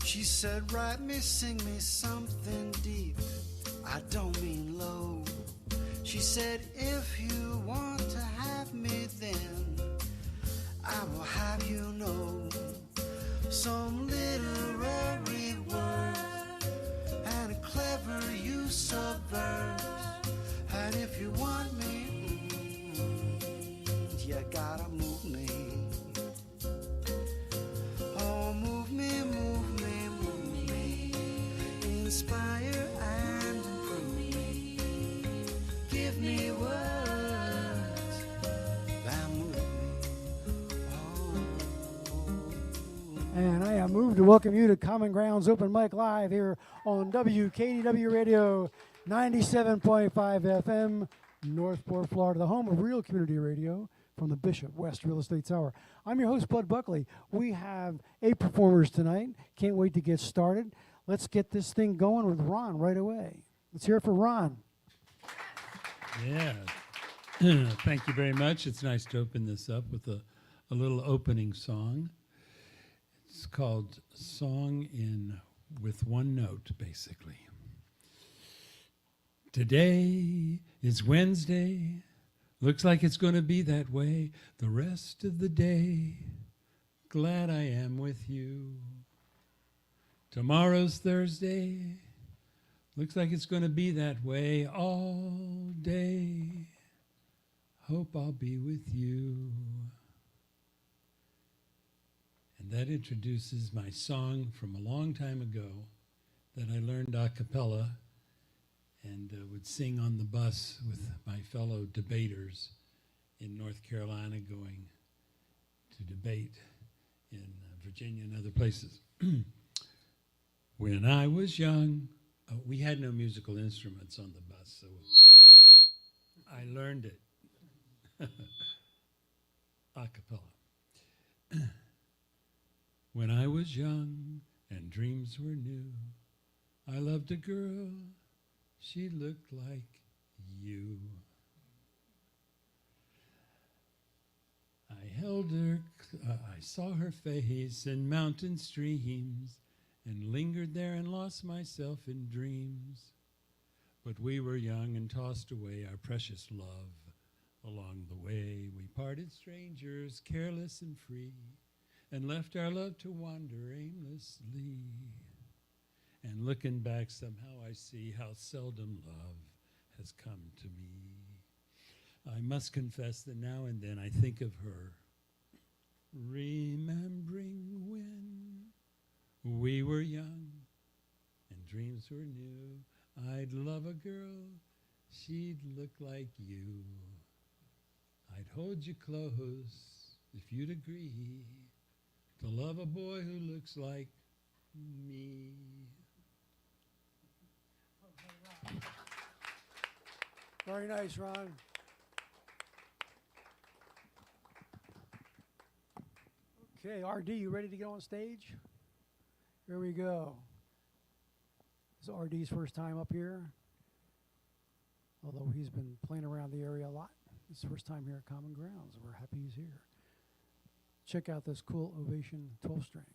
She said, write me, sing me something deep. I don't mean low. She said, if you want to have me, then I will have you know some literary word and a clever use of verse. And if you want me, you gotta move me. Oh, move me, move me, move me. Inspire and improve me. Give me words that move me. Oh. And I am moved to welcome you to Common Grounds Open Mic Live here on WKDW Radio 97.5 FM, Northport, Florida, the home of real community radio from the Bishop West Real Estate Tower. I'm your host, Bud Buckley. We have 8 performers tonight. Can't wait to get started. Let's get this thing going with Ron right away. Let's hear it for Ron. Yeah. Thank you very much. It's nice to open this up with a little opening song. It's called Song in with One Note, basically. Today is Wednesday. Looks like it's going to be that way the rest of the day. Glad I am with you. Tomorrow's Thursday. Looks like it's going to be that way all day. Hope I'll be with you. And that introduces my song from a long time ago that I learned a cappella and would sing on the bus with my fellow debaters in North Carolina going to debate in Virginia and other places. When I was young, we had no musical instruments on the bus, so I learned it a cappella. When I was young and dreams were new, I loved a girl. She looked like you. I held her, I saw her face in mountain streams and lingered there and lost myself in dreams. But we were young and tossed away our precious love. Along the way we parted strangers, careless and free, and left our love to wander aimlessly. And looking back, somehow I see how seldom love has come to me. I must confess that now and then I think of her, remembering when we were young and dreams were new. I'd love a girl, she'd look like you. I'd hold you close if you'd agree to love a boy who looks like me. Very nice, Ron. Okay, RD, you ready to get on stage? Here we go. This is RD's first time up here, although he's been playing around the area a lot. It's his first time here at Common Grounds, and we're happy he's here. Check out this cool Ovation 12-string.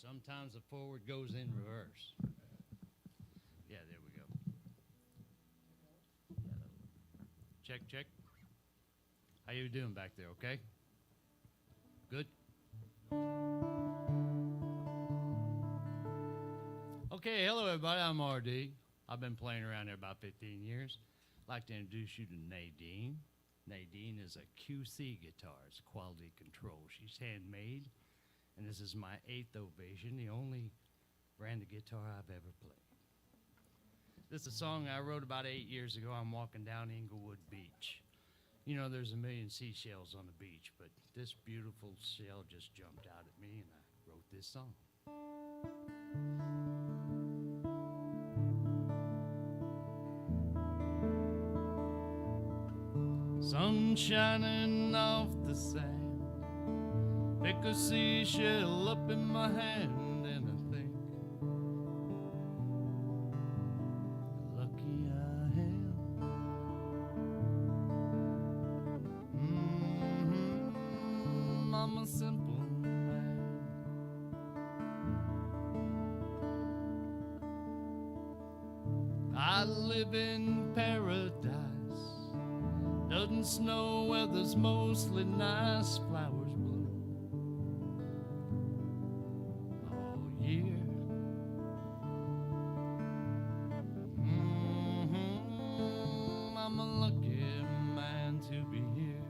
Sometimes the forward goes in reverse. Yeah, there we go. Check, check. How you doing back there, okay? Good? Okay, hello everybody, I'm RD. I've been playing around here about 15 years. I'd like to introduce you to Nadine. Nadine is a QC guitar, it's quality control. She's handmade. And this is my 8th Ovation, the only brand of guitar I've ever played. This is a song I wrote about 8 years ago. I'm walking down Inglewood Beach. You know, there's a million seashells on the beach, but this beautiful shell just jumped out at me, and I wrote this song. Sun shining off the sand, Pick a seashell up in my hand and I think, lucky I am. I'm a simple man. I live in paradise. Doesn't snow, weather's mostly nice, flowers bloom all year. I'm a lucky man to be here.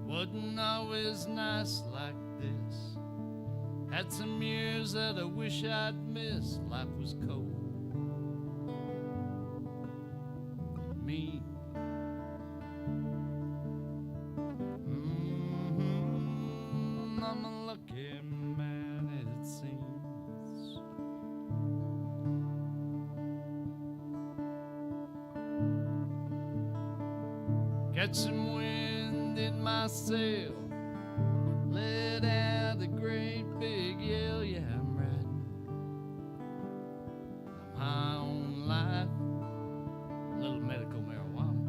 Wasn't always nice like this. Had some years that I wish I'd missed. Life was cold, mean. I'm a lucky man, it seems. Catch some wind in my sail, let out a great big yell. Yeah, I'm riding, I'm high on life, a little medical marijuana.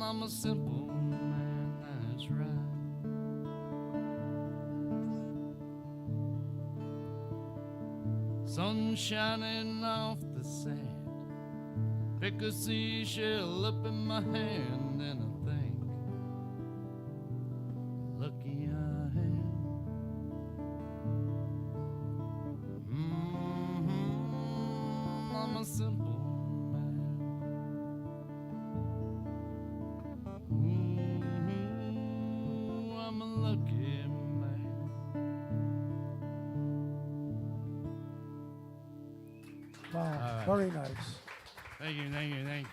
I'm a simple man, that's right. Sun shining off the sand. Pick a seashell up in my hand and I think, lucky I am. I'm a simple man. I'm a lucky man. Wow, right. very nice. Thank you, thank you, thank you.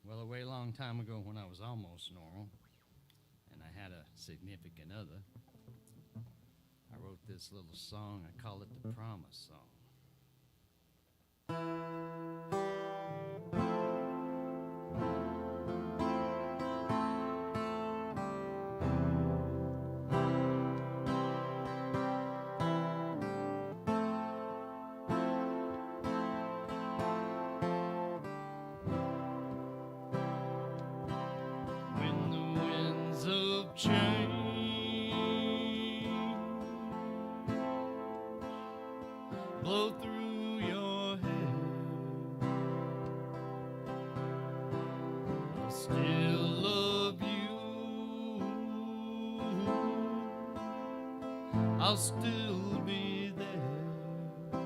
Well, a way long time ago when I was almost normal and I had a significant other, I wrote this little song. I call it the Promise Song. When the winds of change blow through your hair, I still love you. I'll still be there to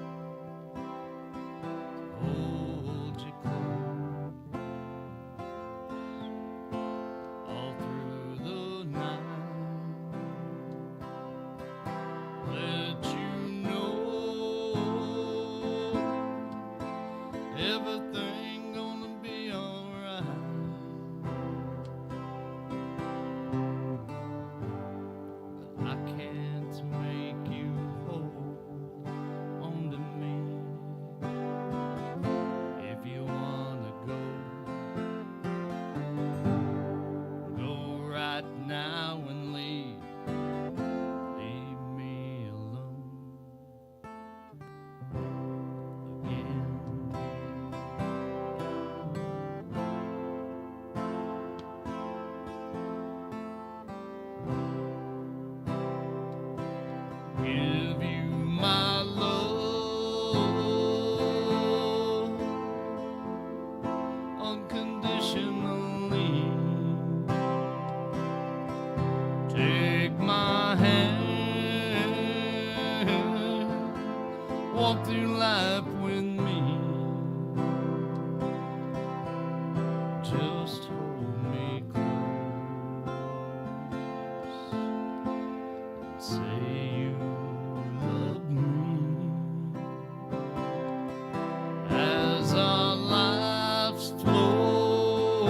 hold you close all through the night. Let you know everything gonna be alright. But I can't make you hold on to me. If you wanna go, go right now and leave me alone again. Give you my love unconditionally. Take my hand, walk through life with me. Just hold me close and say you love me. As our lives flow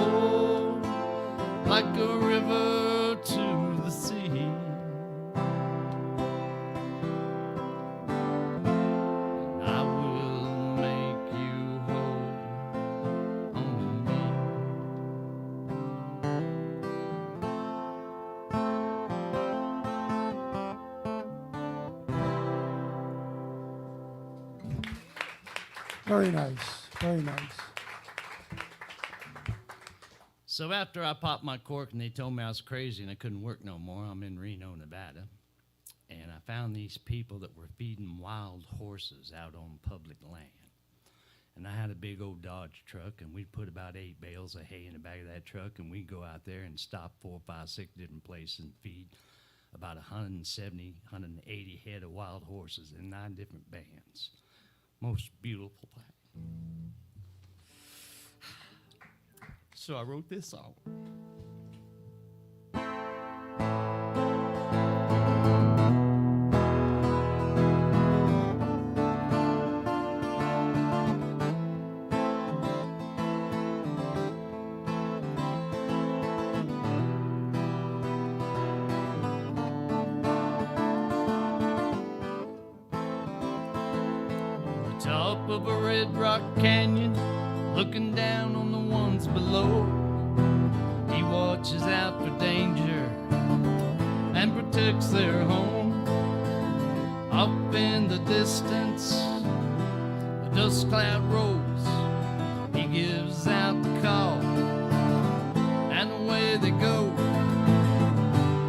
like a river to the sea, Very nice. Very nice. So after I popped my cork and they told me I was crazy and I couldn't work no more, I'm in Reno, Nevada, and I found these people that were feeding wild horses out on public land. And I had a big old Dodge truck, and we'd put about 8 bales of hay in the back of that truck, and we'd go out there and stop 4, 5, 6 different places and feed about 170, 180 head of wild horses in 9 different bands. Most beautiful place. So I wrote this song. Top of a red rock canyon, looking down on the ones below. He watches out for danger and protects their home. Up in the distance, the dust cloud rolls. He gives out the call, and away they go.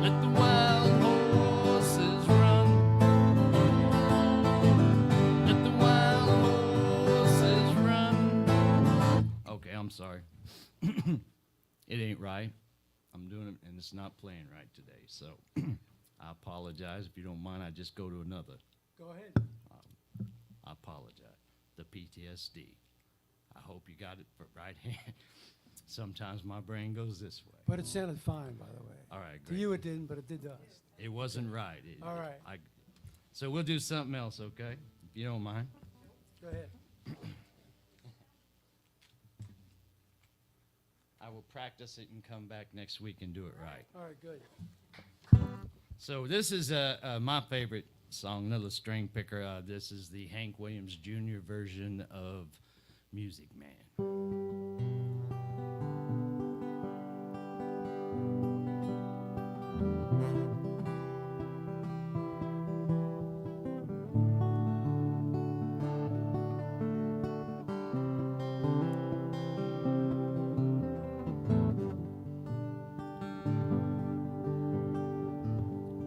Let the wild horses run. Let the wild horses run. Okay, I'm sorry. It ain't right. I'm doing it, and it's not playing right today. So I apologize. If you don't mind, I just go to another. Go ahead. I apologize. The PTSD. I hope you got it for right hand. Sometimes my brain goes this way. But it sounded fine, by the way. All right, To great. you it didn't, but it did to us. It wasn't right. All right. So we'll do something else, okay? If you don't mind. Go ahead. I will practice it and come back next week and do it right. All right, good. So this is my favorite song, another string picker. This is the Hank Williams Jr. version of Music Man.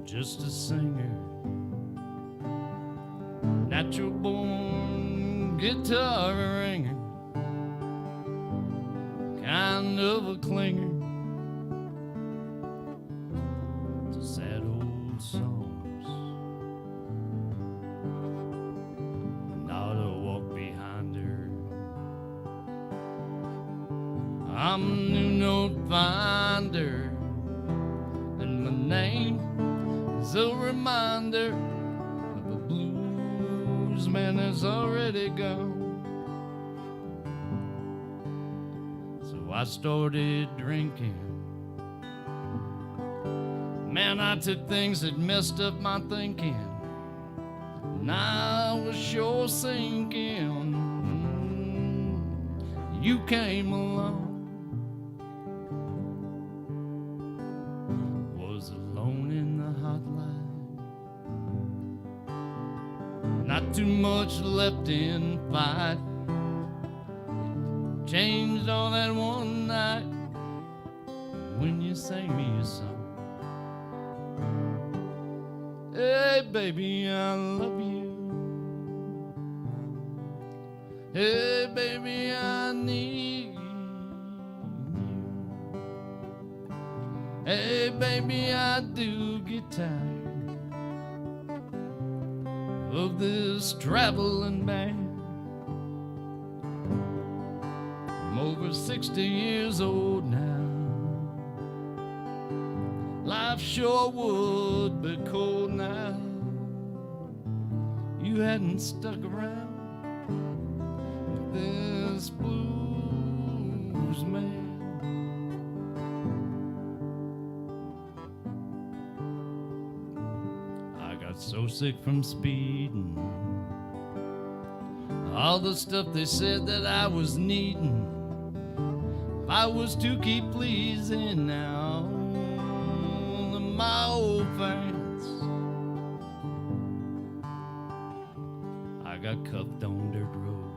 Just a singer, natural born guitar ringer, kind of a clinger to sad old songs, not a walk behind her. I'm a new note finder, and my name is a reminder of a blues man that's already gone. So I started drinking. Man, I took things that messed up my thinking, and I was sure sinking. You came along. Was alone in the hot light. Not too much left in fight. Changed all that one night when you sang me a song. Hey, baby, I love you. Hey, baby, I need you. Hey, baby, I do get tired of this traveling band. I'm over 60 years old now. Life sure would be cold now. You hadn't stuck around with this blues man. I got so sick from speeding, all the stuff they said that I was needing. If I was to keep pleasing now my old fans, I got cuffed on dirt road.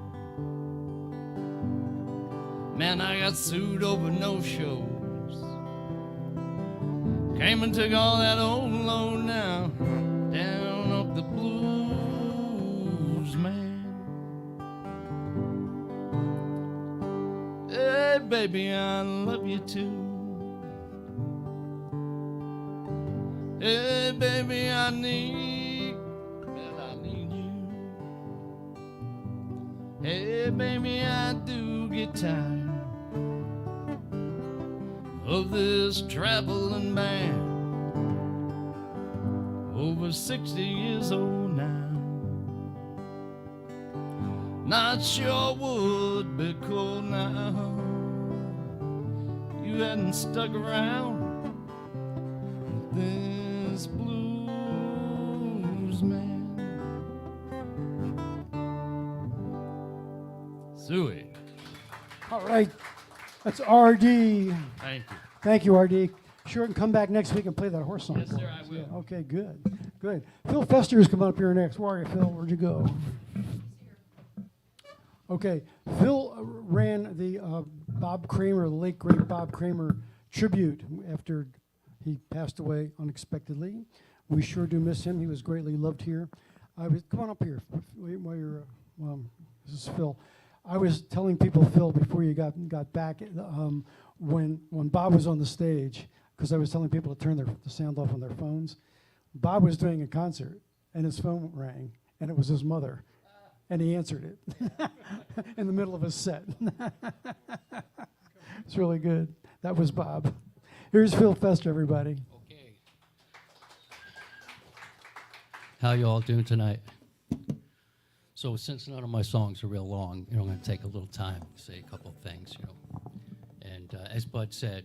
Man, I got sued over no shows. Came and took all that old load now, down up the blues, man. Hey, baby, I love you too. Hey, baby, I need you. Hey, baby, I do get tired of this traveling band. Over 60 years old now. Not sure would be cool now. You hadn't stuck around with this blues man. Suey. All right. That's RD. Thank you. Thank you, RD. Sure can come back next week and play that horse song. Yes, for sir, us. I will. Yeah, okay, good. Good. Phil Fester is coming up here next. Where are you, Phil? Where'd you go? Okay. Phil ran the Bob Kramer, the late great Bob Kramer tribute after he passed away unexpectedly. We sure do miss him. He was greatly loved here. Come on up here while you're. This is Phil. I was telling people, Phil, before you got back, when Bob was on the stage, because I was telling people to turn the sound off on their phones. Bob was doing a concert, and his phone rang, and it was his mother, and he answered it in the middle of his set. It's really good. That was Bob. Here's Phil Fester, everybody. Okay. How you all doing tonight? So since none of my songs are real long, I'm going to take a little time to say a couple of things, And as Bud said,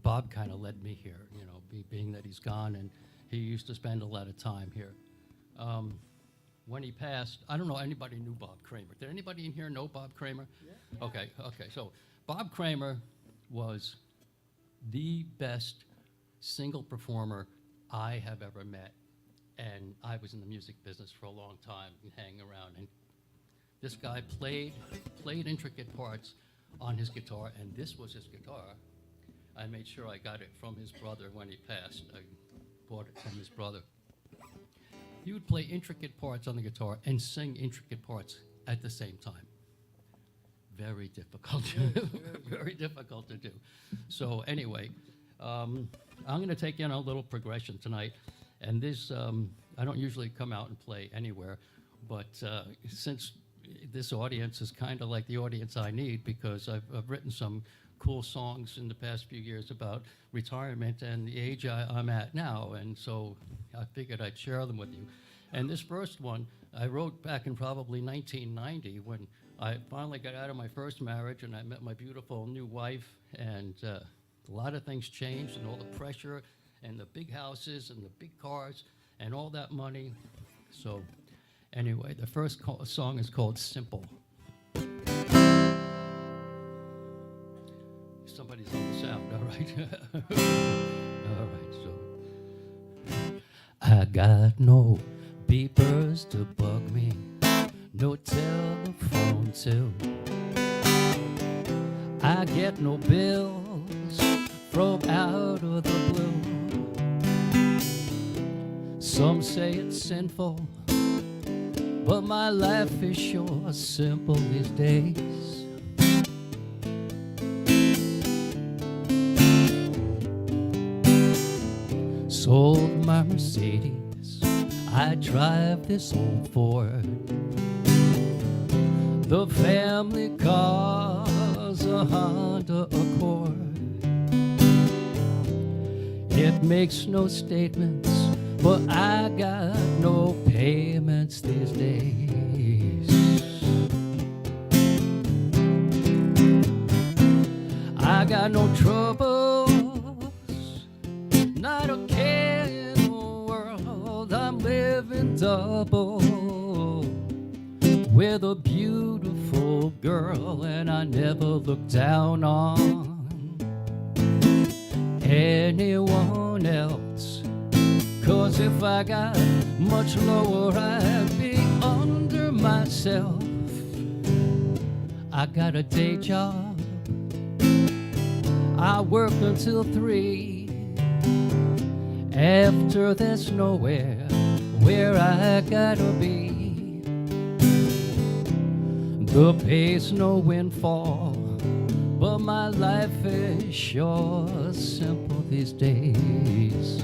Bob kind of led me here, being that he's gone, and he used to spend a lot of time here. When he passed, I don't know anybody knew Bob Kramer. Did anybody in here know Bob Kramer? Yeah. Okay. So Bob Kramer was the best single performer I have ever met. And I was in the music business for a long time and hanging around. And this guy played intricate parts on his guitar, and this was his guitar. I made sure I got it from his brother when he passed. I bought it from his brother. He would play intricate parts on the guitar and sing intricate parts at the same time. Very difficult, very difficult to do. So anyway, I'm going to take you on a little progression tonight. And this, I don't usually come out and play anywhere, but since this audience is kind of like the audience I need, because I've written some cool songs in the past few years about retirement and the age I'm at now, and so I figured I'd share them with you. And this first one I wrote back in probably 1990 when I finally got out of my first marriage and I met my beautiful new wife, and a lot of things changed, and all the pressure and the big houses and the big cars and all that money. So anyway, the first song is called Simple. Somebody's on the sound, all right? All right, so. I got no beepers to bug me, no telephone too. I get no bills from out of the blue. Some say it's sinful, but my life is sure simple these days. Sold my Mercedes, I drive this old Ford. The family car's a Honda Accord. It makes no statements, but I got no payments these days. I got no troubles, not a care in the world. I'm living double with a beautiful girl, and I never look down on anyone else. 'Cause if I got much lower, I'd be under myself. I got a day job. I work until 3. After there's nowhere where I gotta be. The pay's no windfall, but my life is sure simple these days.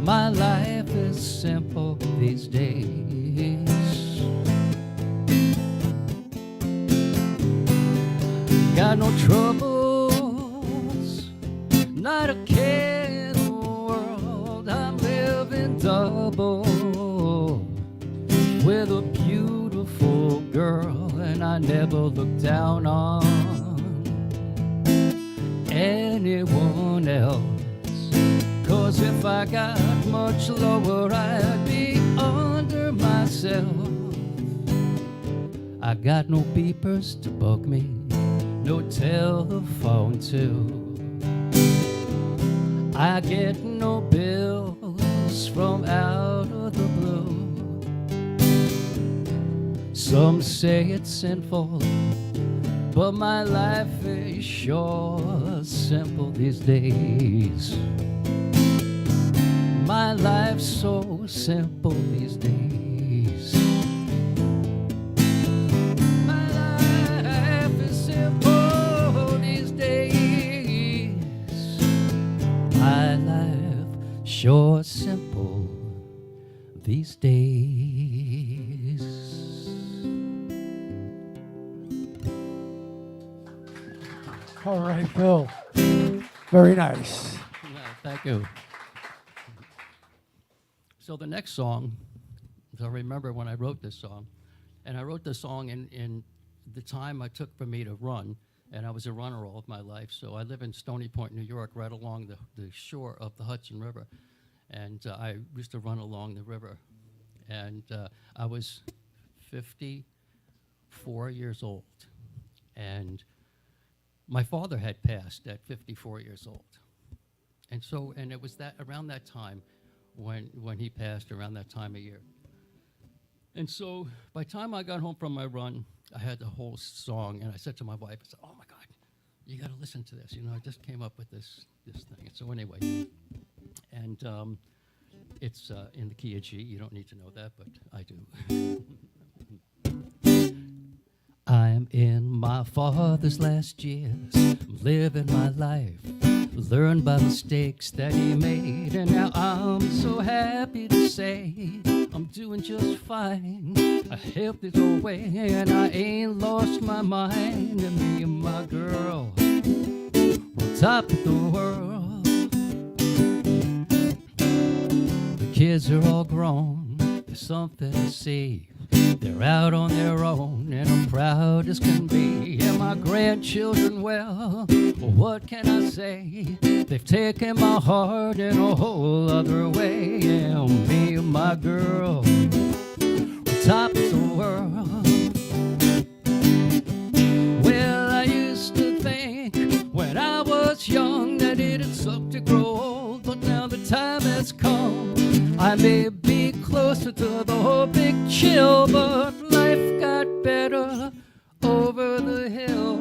My life is simple these days. Got no troubles, not a care in the world. I'm living double with a beautiful girl, and I never look down on anyone else. 'Cause if I got much lower, I'd be under myself. I got no beepers to bug me, no telephone too. I get no bills from out of the blue. Some say it's sinful, but my life is sure simple these days. My life's so simple these days. My life is simple these days. My life sure simple these days. All right, Phil. Very nice. Thank you. So the next song, I remember when I wrote this song, and I wrote this song in the time it took for me to run, and I was a runner all of my life. So I live in Stony Point, New York, right along the shore of the Hudson River, and I used to run along the river. And I was 54 years old, and my father had passed at 54 years old. And so, and it was that around that time when he passed, around that time of year. And so by the time I got home from my run, I had the whole song, and I said to my wife, I said, oh my God, you gotta listen to this. You know, I just came up with this thing. And so anyway, and it's in the key of G. You don't need to know that, but I do. I'm in my father's last years, living my life, learned by mistakes that he made, and now I'm so happy to say I'm doing just fine. I helped it away, and I ain't lost my mind. And me and my girl on top of the world. The kids are all grown, there's something to see. They're out on their own, and I'm proud as can be. And my grandchildren, well, what can I say? They've taken my heart in a whole other way. And me and my girl, on top of the world. Well, I used to think when I was young that it'd suck to grow old, but now the time has come. I may be closer to the whole big chill, but life got better over the hill.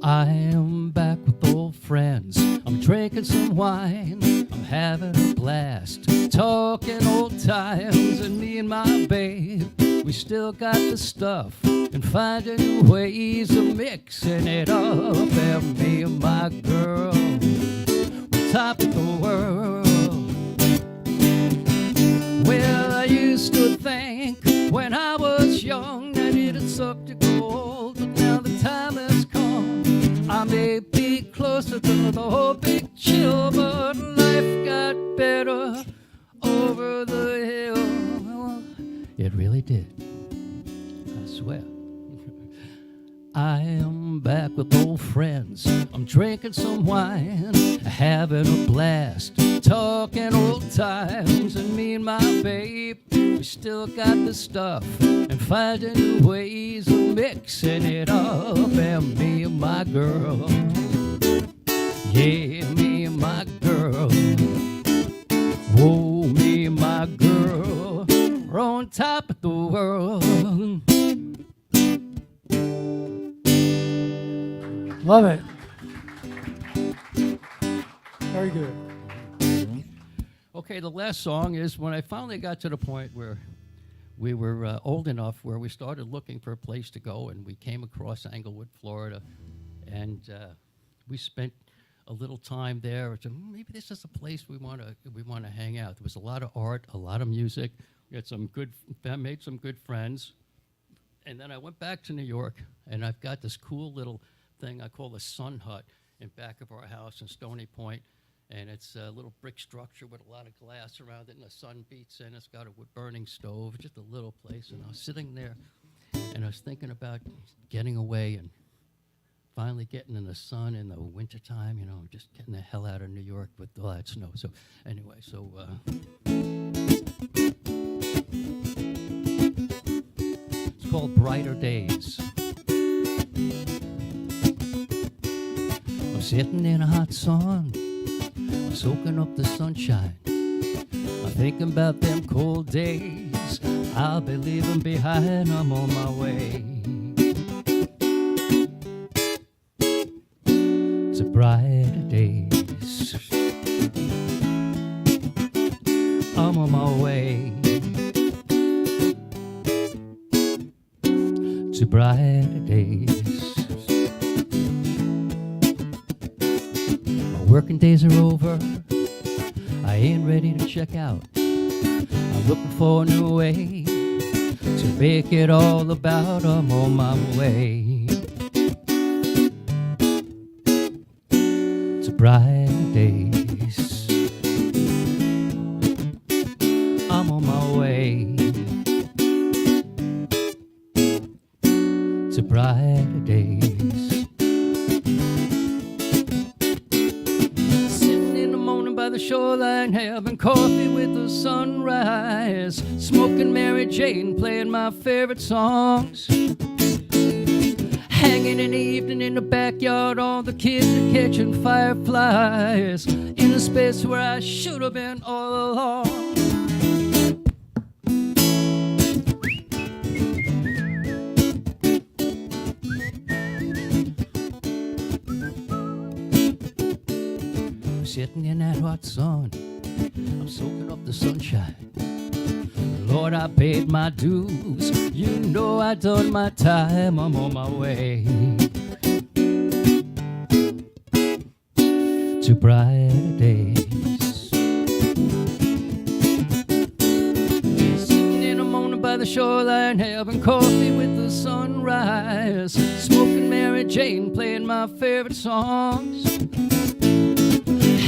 I am back with old friends, I'm drinking some wine, I'm having a blast, talking old times, and me and my babe, we still got the stuff, and finding new ways of mixing it up. And me and my girl, top of the world. Well, I used to think when I was young that it'd suck to go old, but now the time has come. I may be closer to the whole big chill, but life got better over the hill. It really did, I swear. I am back with old friends, I'm drinking some wine, having a blast, talking old times, and me and my babe, we still got the stuff, and finding new ways of mixing it up. And me and my girl, yeah, me and my girl, whoa, me and my girl, on top of the world. Love it. Very good. Okay, the last song is when I finally got to the point where we were old enough where we started looking for a place to go, and we came across Englewood, Florida, and we spent a little time there. So maybe this is a place we want to hang out. There was a lot of art, a lot of music. We had made some good friends, and then I went back to New York, and I've got this cool little thing I call the Sun Hut in back of our house in Stony Point. And it's a little brick structure with a lot of glass around it, and the sun beats in. It's got a wood-burning stove, just a little place. And I was sitting there, and I was thinking about getting away and finally getting in the sun in the wintertime, you know, just getting the hell out of New York with all that snow. So anyway, it's called Brighter Days. I'm sitting in a hot sun, soaking up the sunshine. I'm thinking about them cold days I'll be leaving behind. I'm on my way to brighter days. I'm on my way to brighter days. Working days are over, I ain't ready to check out. I'm looking for a new way to make it all about. I'm on my way to brighter days. I'm on my way to brighter days. By the shoreline, having coffee with the sunrise, smoking Mary Jane, playing my favorite songs, hanging in the evening in the backyard, all the kids are catching fireflies, in a space where I should have been all along. Sitting in that hot sun, I'm soaking up the sunshine. Lord, I paid my dues. You know I done my time. I'm on my way to brighter days. Sitting in the morning by the shoreline, having coffee with the sunrise, smoking Mary Jane, playing my favorite songs,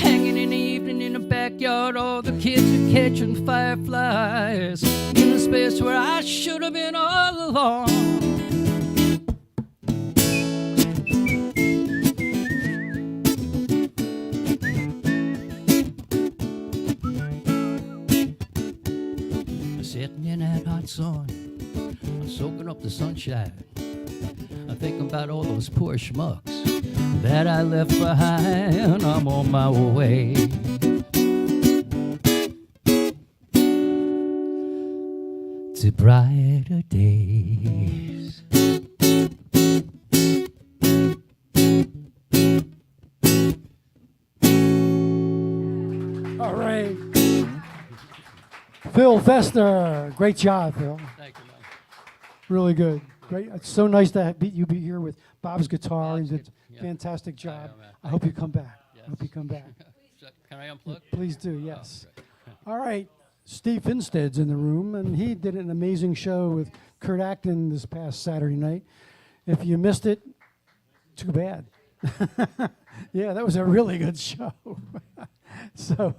hanging in the evening in the backyard, all the kids are catching fireflies, in a space where I should have been all along. Sitting in that hot sun, I'm soaking up the sunshine. I'm thinking about all those poor schmucks that I left behind. I'm on my way to brighter days. All right. Phil Fester. Great job, Phil. Thank you, man. Really good. Great. It's so nice to you be here with Bob's guitar. He did yeah. a fantastic job. man. I hope you come back. Yes. I hope you come back. Can I unplug? Please do, yes. Oh, All right. Steve Finstead's in the room, and he did an amazing show with Kurt Acton this past Saturday night. If you missed it, too bad. Yeah, that was a really good show. So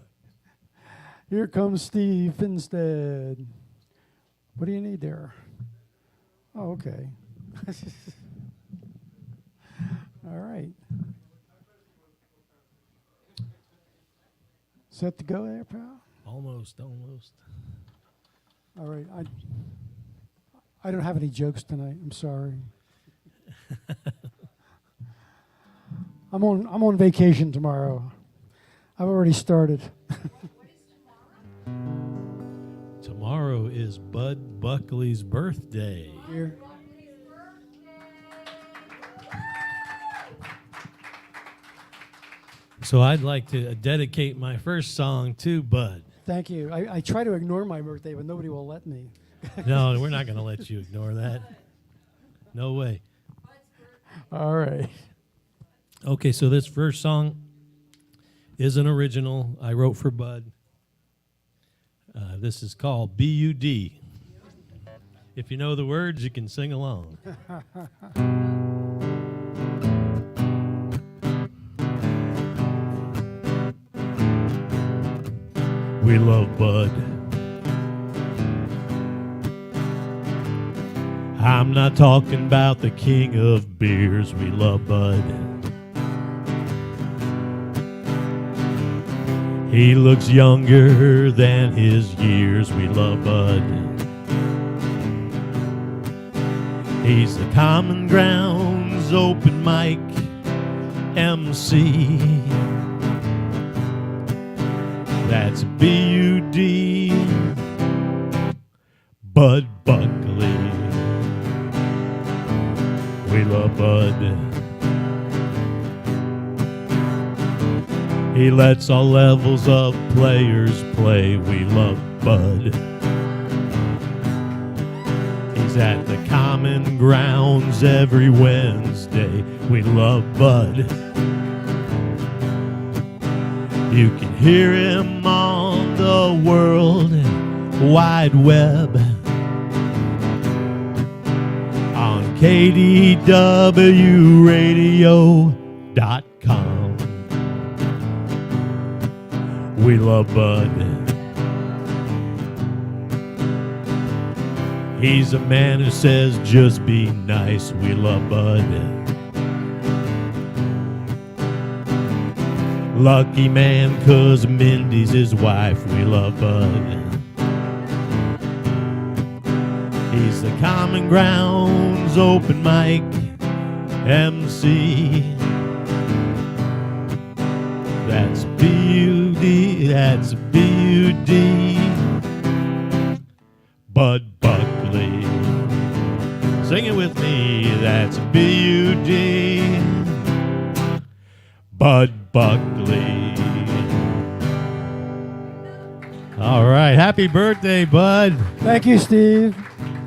here comes Steve Finstead. What do you need there? Oh, okay. All right. Set to go there, pal? Almost. All right. I don't have any jokes tonight. I'm sorry. I'm on vacation tomorrow. I've already started. Tomorrow is Bud Buckley's birthday. Here. So I'd like to dedicate my first song to Bud. Thank you. I try to ignore my birthday, but nobody will let me. No, we're not going to let you ignore that. No way. All right. Okay, so this first song is an original I wrote for Bud. This is called B.U.D. If you know the words, you can sing along. We love Bud. I'm not talking about the king of beers. We love Bud. He looks younger than his years. We love Bud. He's the Common Grounds open mic MC. That's B.U.D. Bud Buckley. We love Bud. He lets all levels of players play. We love Bud. He's at the Common Grounds every Wednesday. We love Bud. You can hear him on the World Wide Web on KDWRadio.com. We love Bud. He's a man who says just be nice. We love Bud. Lucky man, 'cause Mindy's his wife. We love Bud. He's the Common Grounds open mic MC. That's B.U.D. That's B.U.D. Bud Buckley. Sing it with me. That's B.U.D. Bud Buckley. All right. Happy birthday, Bud. Thank you, Steve.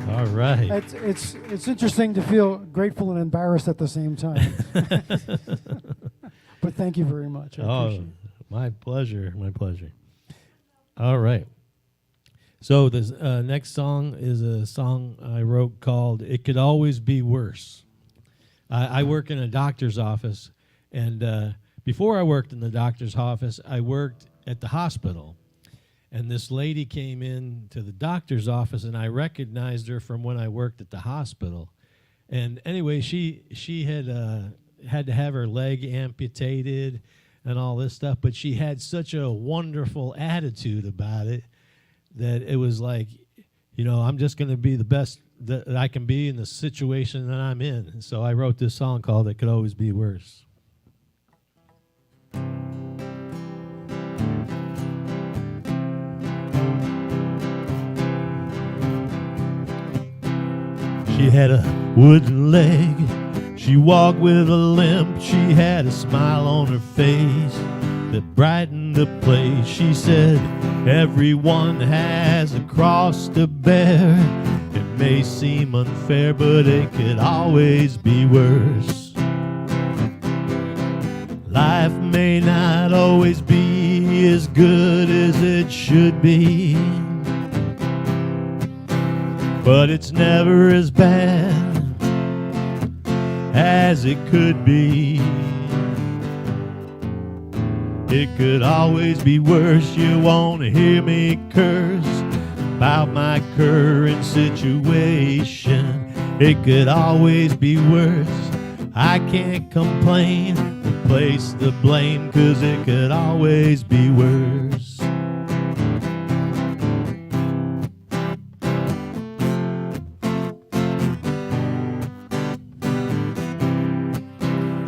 All right. It's interesting to feel grateful and embarrassed at the same time. But thank you very much. I appreciate it. My pleasure. My pleasure. All right. So this next song is a song I wrote called "It Could Always Be Worse." I work in a doctor's office, and before I worked in the doctor's office, I worked at the hospital. And this lady came in to the doctor's office, and I recognized her from when I worked at the hospital. And anyway, she had to have her leg amputated and all this stuff, but she had such a wonderful attitude about it that it was like, you know, I'm just going to be the best that I can be in the situation that I'm in. And so I wrote this song called "It Could Always Be Worse." She had a wooden leg, she walked with a limp, she had a smile on her face that brightened the place. She said, everyone has a cross to bear. It may seem unfair, but it could always be worse. Life may not always be as good as it should be, but it's never as bad as it could be. It could always be worse. You won't hear me curse about my current situation. It could always be worse. I can't complain or place the blame, 'cause it could always be worse.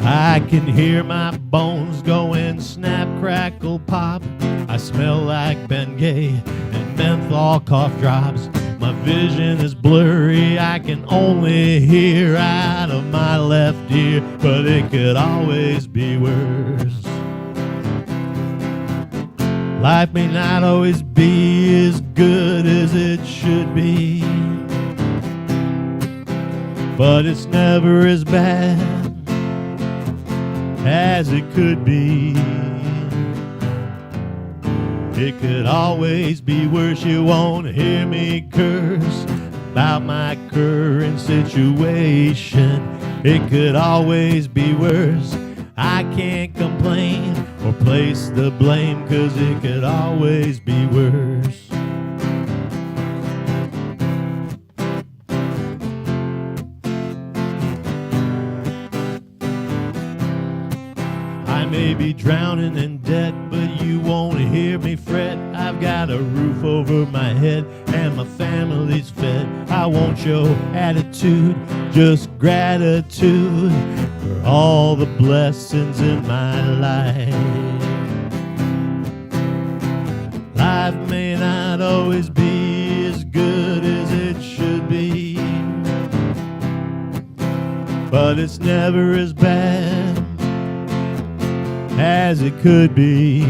I can hear my bones going snap, crackle, pop. I smell like Bengay and menthol cough drops. My vision is blurry, I can only hear out of my left ear, but it could always be worse. Life may not always be as good as it should be, but it's never as bad as it could be. It could always be worse. You won't hear me curse about my current situation. It could always be worse. I can't complain or place the blame, 'cause it could always be worse. I may be drowning in debt, but you won't hear me fret. I've got a roof over my head and my family's fed. I won't show attitude, just gratitude for all the blessings in my life. Life may not always be as good as it should be, but it's never as bad as it could be.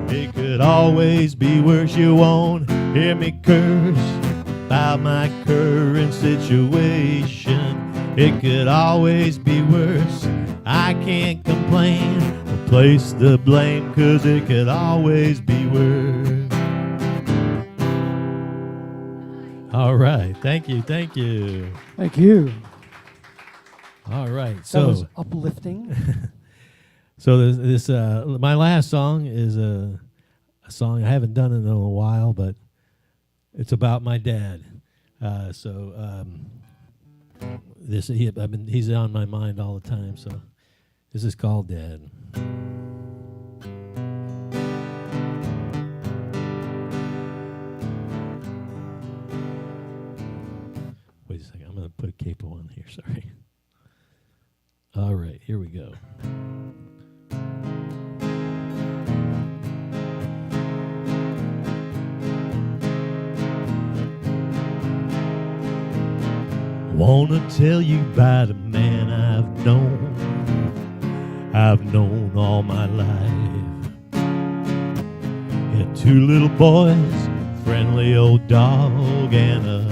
It could always be worse. You won't hear me curse about my current situation. It could always be worse. I can't complain or place the blame, 'cause it could always be worse. All right. Thank you. Thank you. Thank you. All right. That was So, uplifting. so this my last song is a song I haven't done in a while, but it's about my dad. He's on my mind all the time. So this is called Dad. Wait a second. I'm going to put a capo on here. Sorry. All right, here we go. Wanna tell you about a man I've known all my life. Had two little boys, friendly old dog, and a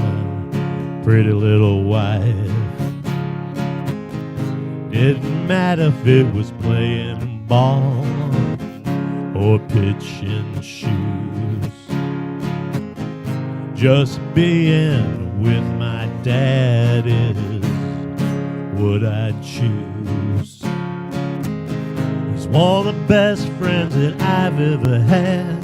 pretty little wife. Didn't matter if it was playing ball or pitching shoes. Just being with my dad is what I'd choose. He's one of the best friends that I've ever had.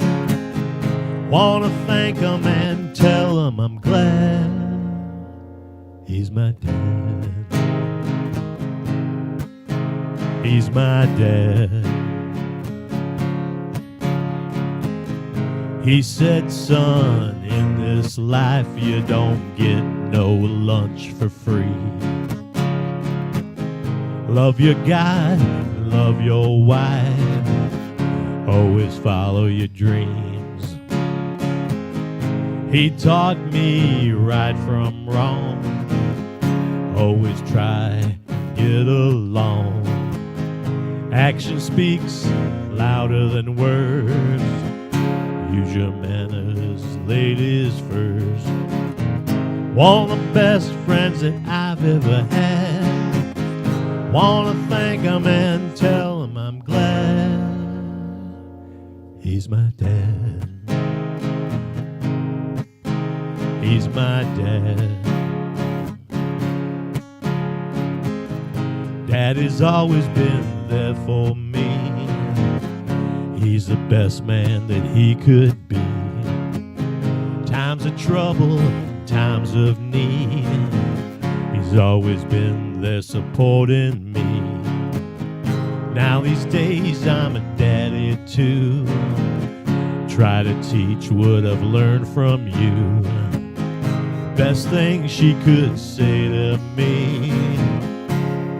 Wanna thank him and tell him I'm glad he's my dad. He's my dad. He said, son, in this life you don't get no lunch for free. Love your God, love your wife, always follow your dreams. He taught me right from wrong, always try to get along. Action speaks louder than words. Use your manners, ladies first. One of the best friends that I've ever had. Wanna thank him and tell him I'm glad he's my dad. He's my dad. Daddy's always been there for me. He's the best man that he could be. Times of trouble, times of need, he's always been there supporting me. Now these days I'm a daddy too. Try to teach what I've learned from you. Best thing she could say to me,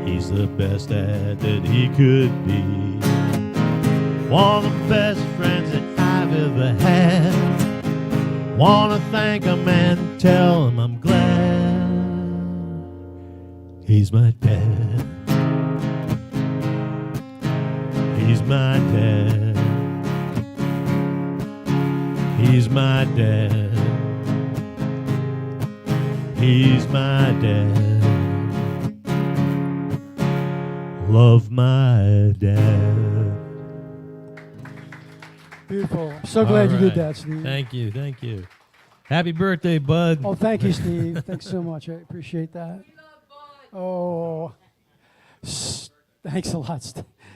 he's the best dad that he could be. One of the best friends that I've ever had. wanna thank him and tell him I'm glad he's my dad. He's my dad. He's my dad. He's my dad. Love my dad. Beautiful. I'm so glad you did that, Steve. Thank you, thank you. Happy birthday, Bud. Oh, thank you, Steve. Thanks so much. I appreciate that. Oh, thanks a lot,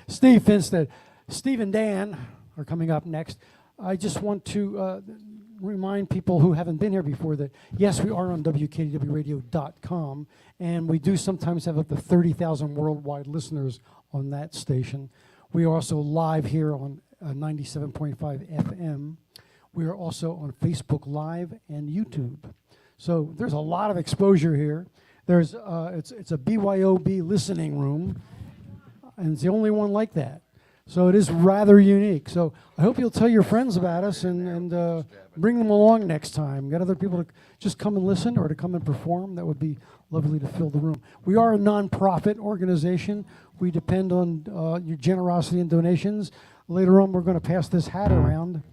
Steve Finstead. Steve and Dan are coming up next. I just want to remind people who haven't been here before that, yes, we are on WKDWradio.com, and we do sometimes have up to 30,000 worldwide listeners on that station. We are also live here on 97.5 FM. We are also on Facebook Live and YouTube. So there's a lot of exposure here. There's it's a B.Y.O.B listening room, and it's the only one like that. So it is rather unique. So I hope you'll tell your friends about us and bring them along next time. Get other people to just come and listen or to come and perform. That would be lovely to fill the room. We are a non-profit organization. We depend on your generosity and donations. Later on, we're going to pass this hat around.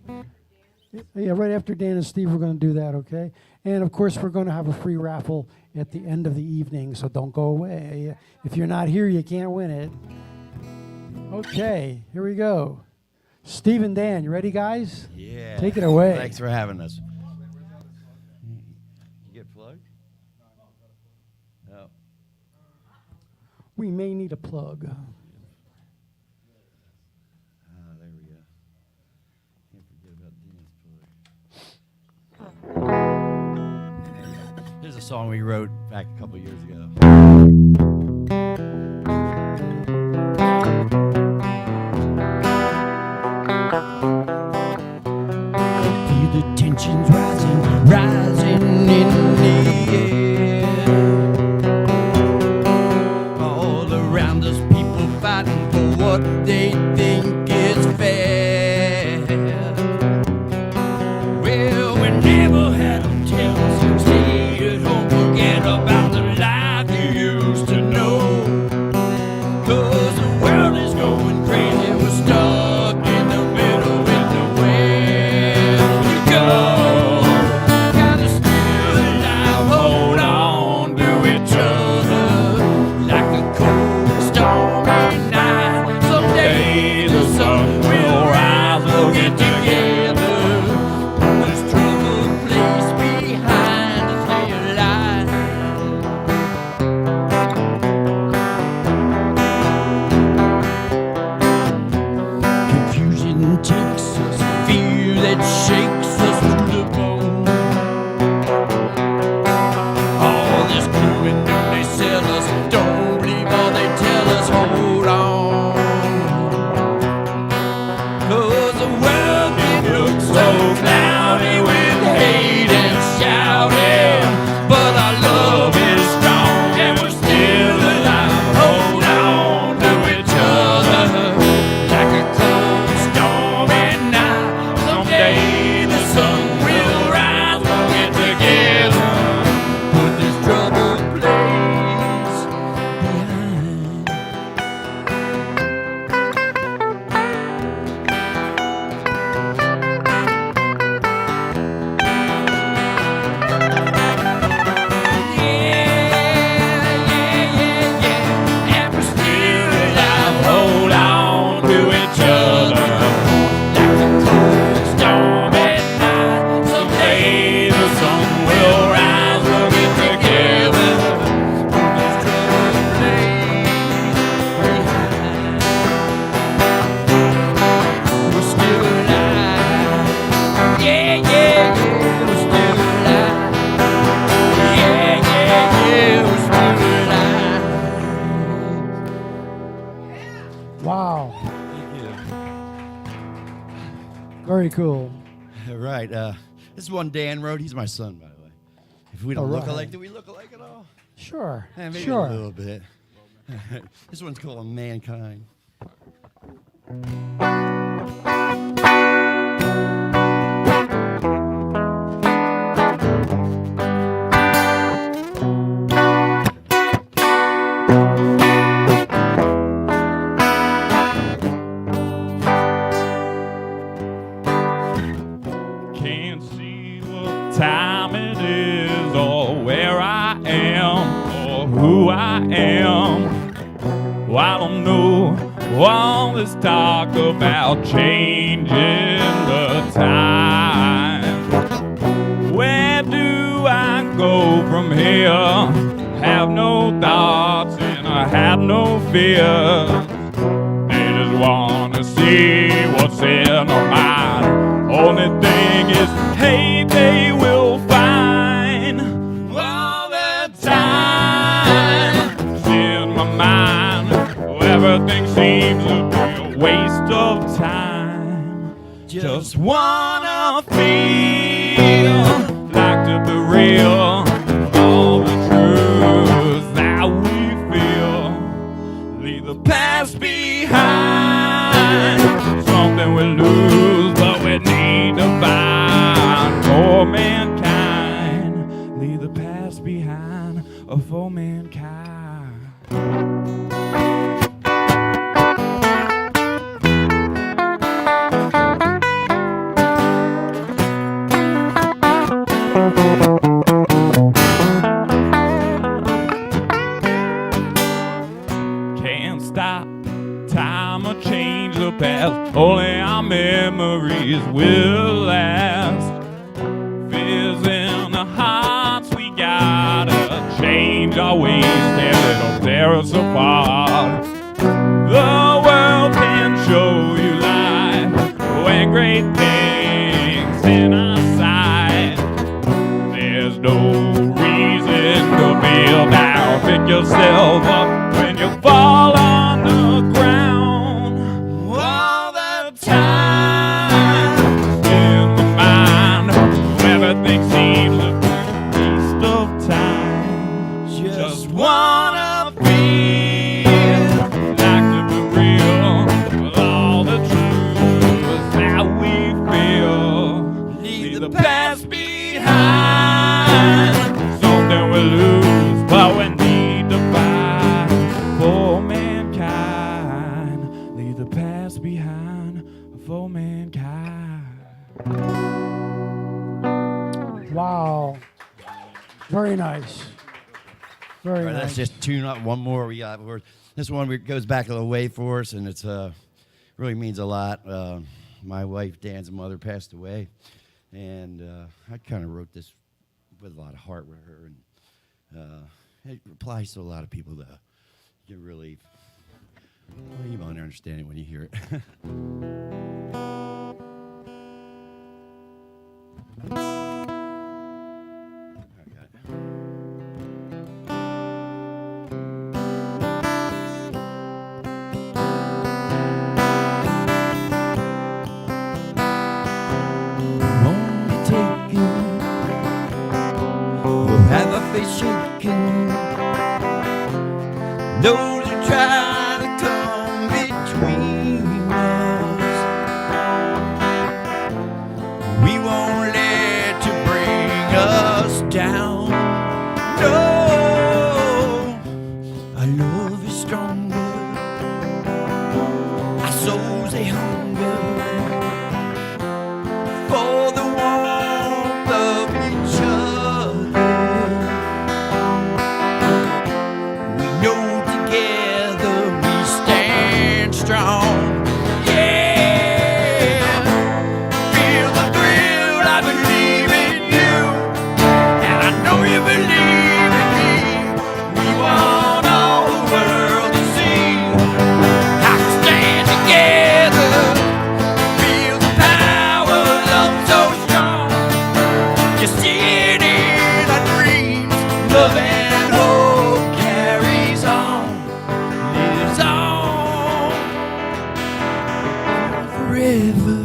Yeah, right after Dan and Steve, we're going to do that, okay? And, of course, we're going to have a free raffle at the end of the evening, so don't go away. If you're not here, you can't win it. Okay, here we go. Steve and Dan, you ready, guys? Yeah. Take it away. Thanks for having us. You get plugged? No. We may need a plug. There we go. Can't forget about Dan's plug. Here's a song we wrote back a couple years ago. Feel the tensions rising in the air. All around us, people fighting for what they think is fair. Well, we never had a chance. Stay at home, forget about the life you used to know. 'Cause the world is going crazy. We're stuck in the middle with nowhere to go. Kinda still alive, hold on to each other like a cold, stormy night. Someday the sun will rise, we'll get together. There's trouble, place behind to stay alive. Confusion takes us, fear that shakes us to the bone. All this crewing that they sell us, don't believe all they tell us, hold on. 'Cause the world can look so cloudy with hate and shouting, but our love is strong and we're still alive. Hold on to each other like a cold, stormy night. Someday the sun will rise, we'll get together. Put this troubled place behind. Yeah. And we're still alive. Hold on to each other like a cold, stormy night. Someday the sun will rise. We'll get together. Put this troubled place behind. We're still alive. Yeah. We're still alive. Yeah, we're still alive. Wow, Thank you. very cool. All right. This is one Dan wrote. He's my son, by the way. If we don't look All right. alike, do we look alike at all? Sure, Maybe a sure. little bit. This one's called Mankind. who I am. Well, I don't know all this talk about changing the time. Where do I go from here? Have no thoughts and I have no fears. They just wanna see what's in our mind. Only thing is, hey, they will find all the time. It's in my mind. Everything seems to be a waste of time. Just wanna feel like to be real. All the truth that we feel. Leave the past behind. Something we lose, but we need to find for mankind. Leave the past behind for mankind. Can't stop time or change the past. Only our memories will last. Fears in the hearts, we gotta change our ways, and it'll tear us apart. The world can show you life when great things in our sight. There's no reason to feel down. Pick yourself up when you fall on the ground. All the time in my mind, everything seems to be a waste of time. Just wanna feel like to be real with all the truth that we feel. Leave the past behind. Something we lose, but we need to find for mankind. Leave the past behind for mankind. Wow. Very nice. Very Right, nice. let's just tune up one more. We got this one goes back a little way for us, and it's really means a lot. My wife Dan's mother passed away, and I kind of wrote this with a lot of heart with her, and it applies to a lot of people that you really, well, you won't understand it when you hear it. Won't be taken. We'll have our face shaken. Those who try to come between us, we won't let you bring us down. No, our love is stronger. Our souls they hunger for the warmth of each other. We know together we stand strong. Yeah, feel the thrill. I believe in you, and I know you believe in me. We want all the world to see how we stand together. Feel the power of love so strong. You see it in our dreams. Love and hope carries on, lives on forever.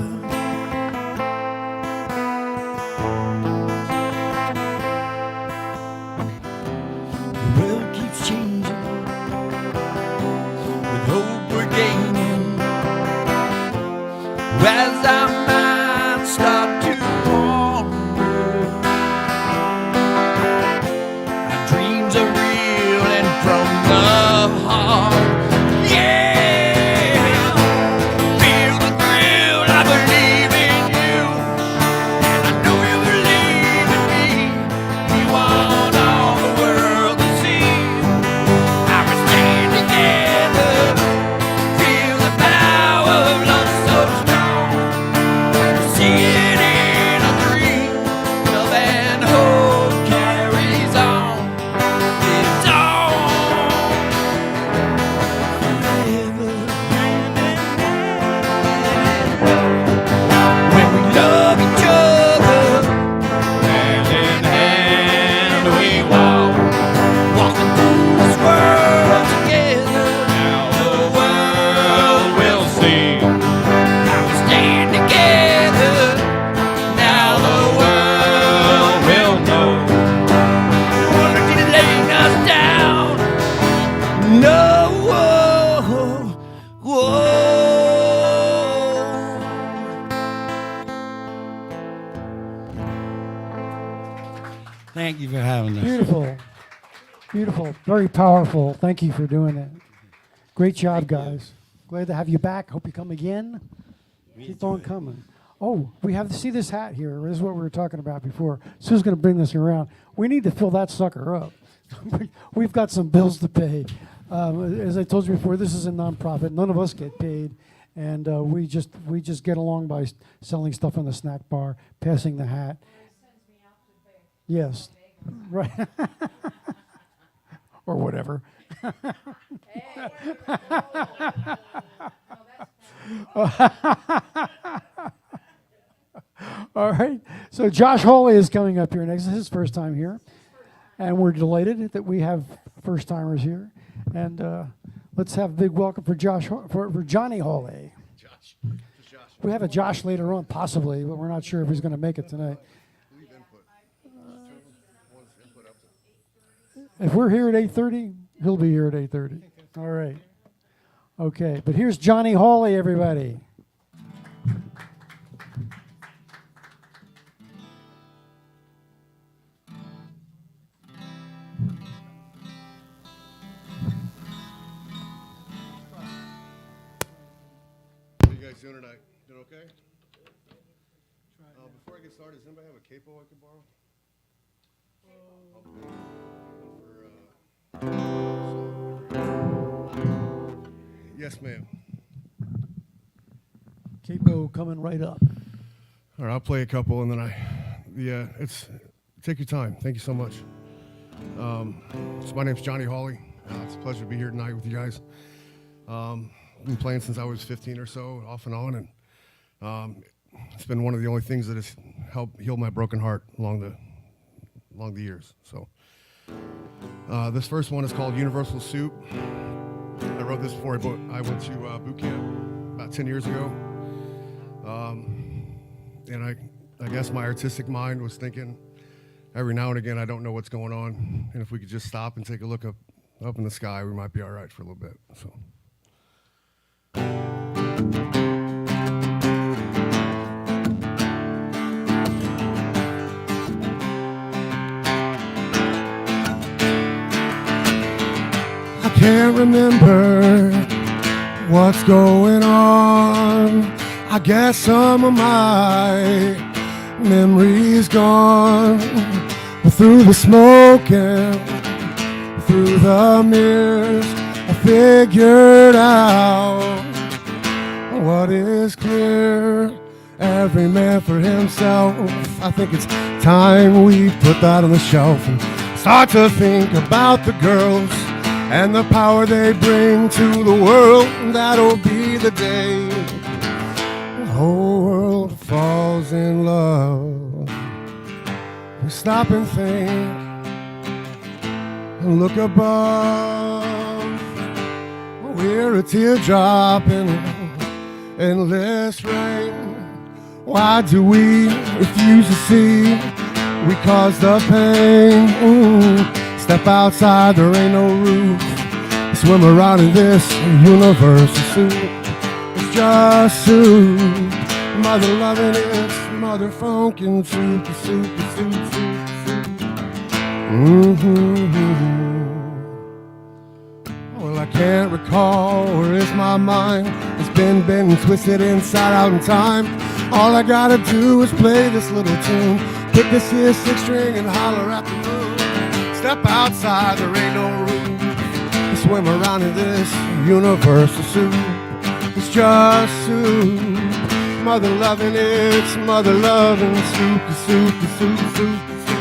Thank you for having us. Beautiful. Beautiful. Very powerful. Thank you for doing that. Great job, guys. Glad to have you back. Hope you come again. Keep on coming. Oh, we have to see this hat here. This is what we were talking about before. Sue's going to bring this around. We need to fill that sucker up. We've got some bills to pay. As I told you before, this is a nonprofit. None of us get paid, and we just get along by selling stuff in the snack bar, passing the hat. Yes, right, or whatever. All right. So Josh Hawley is coming up here next. This is his first time here, and we're delighted that we have first timers here. And let's have a big welcome for for Johnny Hawley. Josh. We have a Josh later on, possibly, but we're not sure if he's going to make it tonight. If we're here at 8:30, he'll be here at 8:30. All right. Okay, but here's Johnny Hawley, everybody. How you guys doing tonight? Doing okay? Before I get started, does anybody have a capo I could borrow? Yes, ma'am. Capo coming right up. All right, I'll play a couple, and then it's take your time. Thank you so much. So my name's Johnny Hawley. It's a pleasure to be here tonight with you guys. I've been playing since I was 15 or so, off and on, and it's been one of the only things that has helped heal my broken heart along the years. So this first one is called Universal Soup. I wrote this before I went to boot camp about 10 years ago. And I guess my artistic mind was thinking every now and again, I don't know what's going on. And if we could just stop and take a look up in the sky, we might be all right for a little bit. So. I can't remember what's going on. I guess some of my memory's gone. Through the smoke and through the mirrors, I figured out what is clear. Every man for himself. I think it's time we put that on the shelf and start to think about the girls and the power they bring to the world. That'll be the day the whole world falls in love. We stop and think and look above. We're a teardrop in endless rain. Why do we refuse to see? We cause the pain. Step outside, there ain't no roof. Swim around in this universal soup. It's just soup. Mother loving it's mother funkin' soup, soup, soup, soup, soup. Well, I can't recall where is my mind. It's been bent and twisted inside out in time. All I gotta do is play this little tune. Pick this here 6-string and holler at the moon. Step outside, there ain't no room. Swim around in this universal soup. It's just soup. Mother loving it's mother loving soup, soup, soup, soup, soup.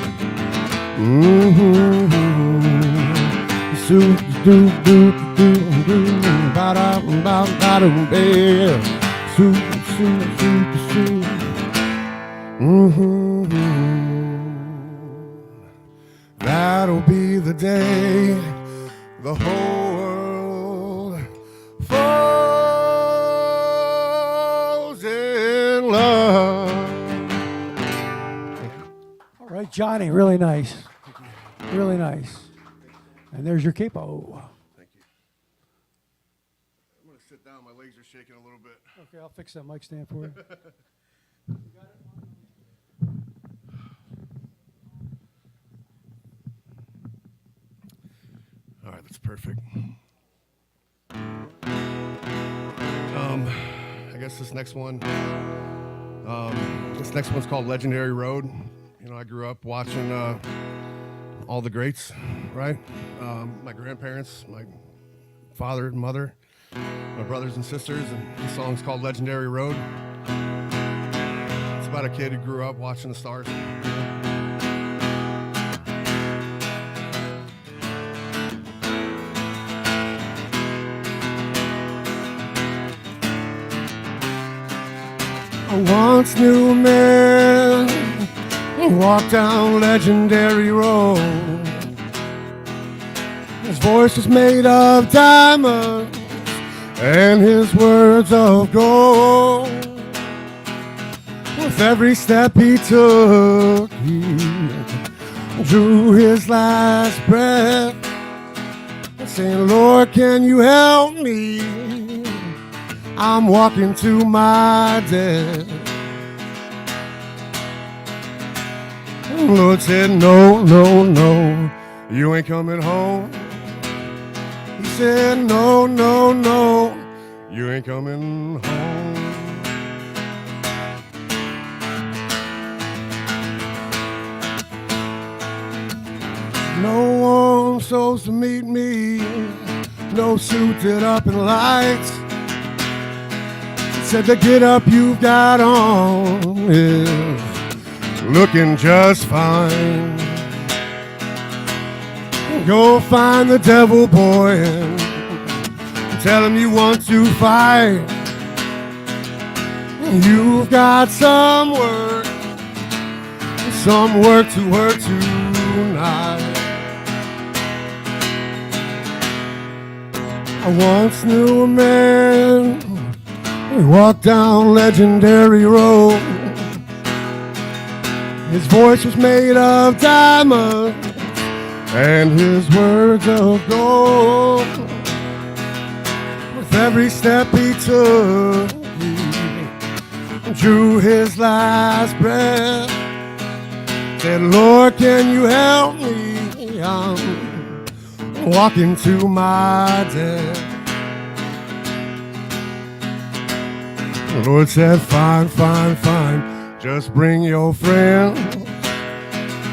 Soup, do, do, do, do, ba da, ba da, ba. Soup, soup, soup, soup. That'll be the day the whole world falls in love. All right, Johnny, really nice. Really nice. And there's your capo. Thank you. I'm going to sit down. My legs are shaking a little bit. Okay, I'll fix that mic stand for you. It's perfect. I guess this next one's called Legendary Road. You know, I grew up watching all the greats, right? My grandparents, my father and mother, my brothers and sisters, and the song's called Legendary Road. It's about a kid who grew up watching the stars. I once knew a man who walked down Legendary Road. His voice was made of diamonds and his words of gold. With every step he took, he drew his last breath, saying, Lord, can you help me? I'm walking to my death. The Lord said, no, no, no, you ain't coming home. He said, no, no, no, you ain't coming home. No one supposed to meet me, no suited up in lights. Said the get up you've got on is looking just fine. Go find the devil boy and tell him you want to fight. You've got some work to work tonight. I once knew a man. We walked down Legendary Road. His voice was made of diamonds and his words of gold. With every step he took, he drew his last breath. Said, Lord, can you help me? I'm walking to my death. The Lord said, fine, fine, fine, just bring your friends.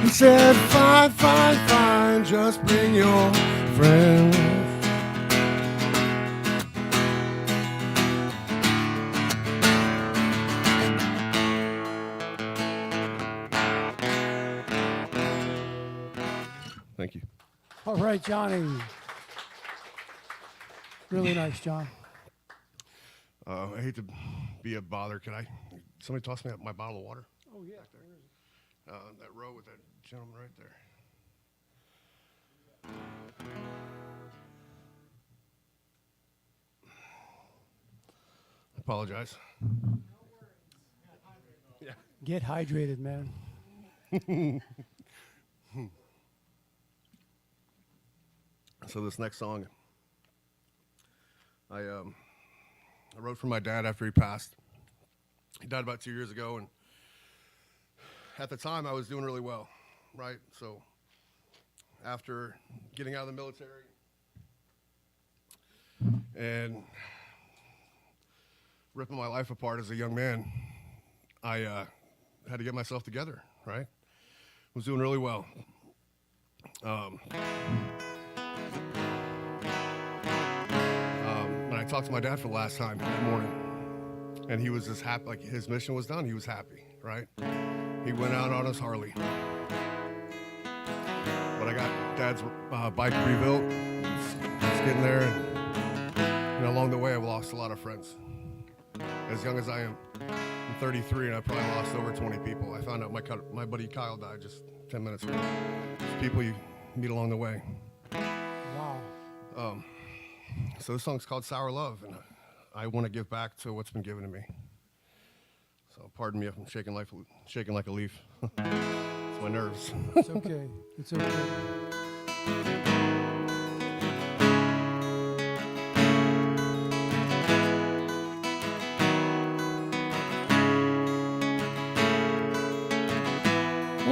He said, fine, fine, fine, just bring your friends. Thank you. All right, Johnny. Really nice, John. I hate to be a bother. Can somebody toss me my bottle of water? Oh, yeah. That row with that gentleman right there. I apologize. Yeah. Get hydrated, man. So this next song, I wrote for my dad after he passed. He died about 2 years ago, and at the time I was doing really well, right? So after getting out of the military and ripping my life apart as a young man, I had to get myself together, right? Was doing really well. When I talked to my dad for the last time that morning, and he was just happy, like his mission was done. He was happy, right? He went out on his Harley. But I got Dad's bike rebuilt. It's getting there, and along the way, I've lost a lot of friends. As young as I am, I'm 33, and I probably lost over 20 people. I found out my buddy Kyle died just 10 minutes ago. It's people you meet along the way. Wow. So this song's called Sour Love, and I want to give back to what's been given to me. So pardon me if I'm shaking like a leaf. It's my nerves. It's okay. It's okay.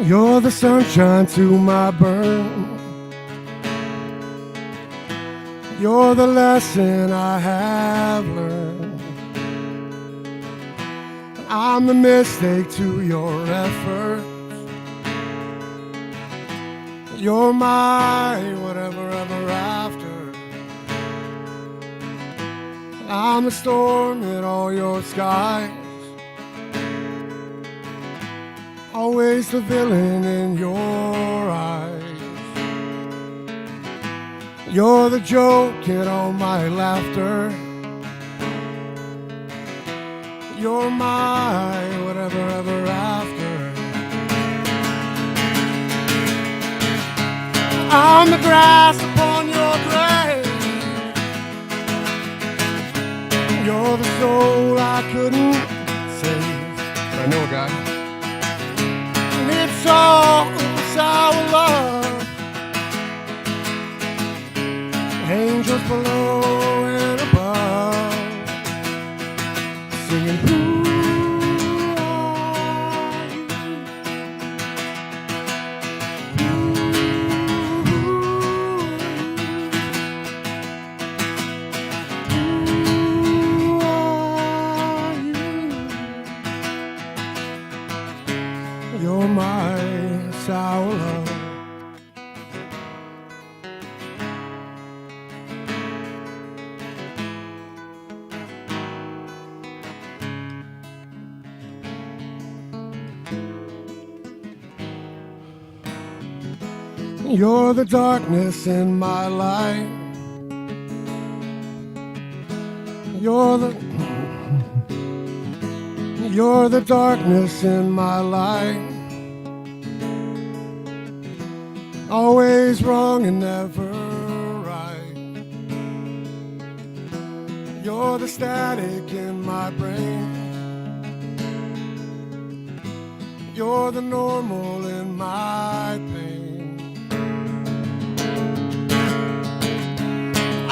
You're the sunshine to my burn. You're the lesson I have learned. I'm the mistake to your effort. You're my whatever ever after. I'm the storm in all your skies. Always the villain in your eyes. You're the joke in all my laughter. You're my whatever ever after. I'm the grass upon your grave. You're the soul I couldn't save. I know a guy. And it's all sour love. Angels below and above, singing, who are you? Who are you? You're my sour love. You're the darkness in my life. You're the darkness in my life. Always wrong and never right. You're the static in my brain. You're the normal in my pain.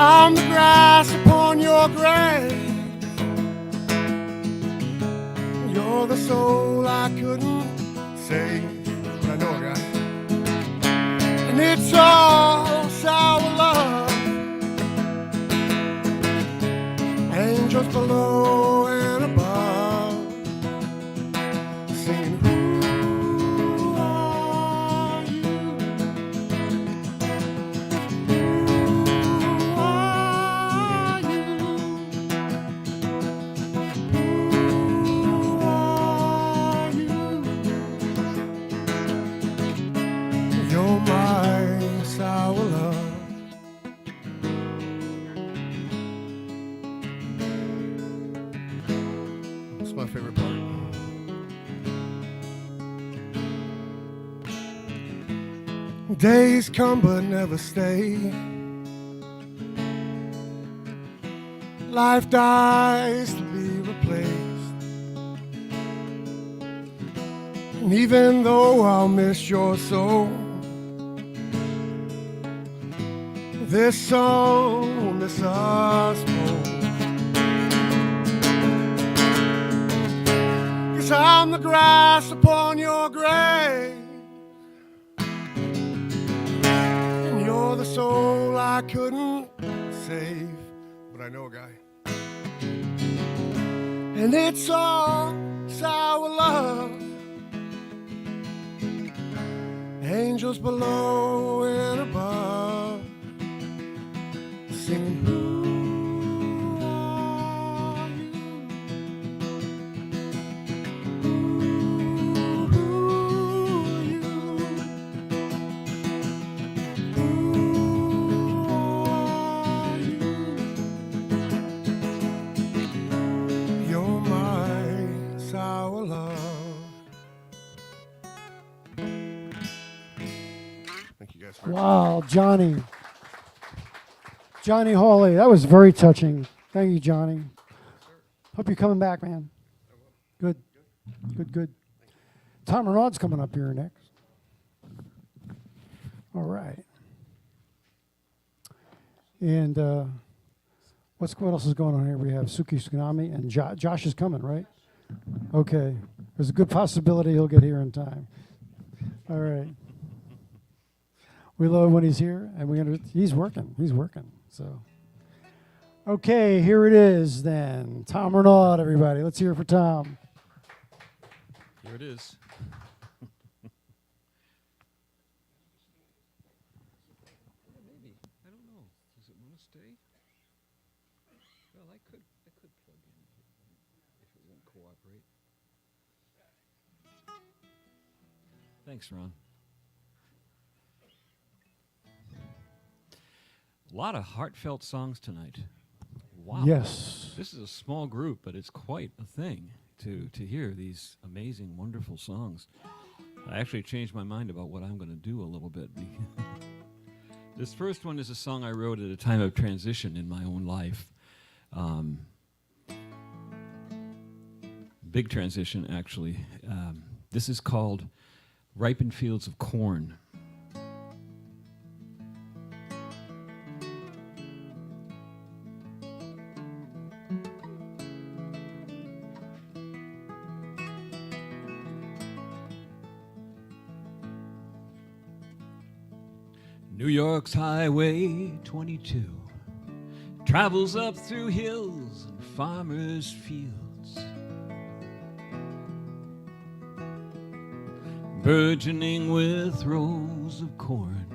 I'm the grass upon your grave. You're the soul I couldn't save. I know a guy. And it's all sour love. Angels below and above, singing, who are you? You're my sour love. That's my favorite part. Days come but never stay. Life dies to be replaced. And even though I'll miss your soul, this song will miss us both. 'Cause I'm the grass upon your grave. And you're the soul I couldn't save. But I know a guy. And it's all sour love. Angels below and above, singing, who are you? Who are you? Who are you? You're my sour love. Thank you guys very much. Wow, Johnny Hawley, that was very touching. Thank you, Johnny. Hope you're coming back, man. Good. Tom Renaud's coming up here next. All right. And what else is going on here? We have Suki Tsunami and Josh is coming, right? Okay. There's a good possibility he'll get here in time. All right. We love when he's here, and he's working. So Okay, here it is then. Tom Renaud, everybody. Let's hear it for Tom. Here it is. Maybe. I don't know. Does it want to stay? Well, I could plug in if it won't cooperate. Thanks, Ron. A lot of heartfelt songs tonight. Wow. Yes. This is a small group, but it's quite a thing to hear these amazing, wonderful songs. I actually changed my mind about what I'm going to do a little bit. This first one is a song I wrote at a time of transition in my own life. Big transition, actually. This is called Ripened Fields of Corn. New York's Highway 22 travels up through hills and farmers' fields, burgeoning with rows of corn,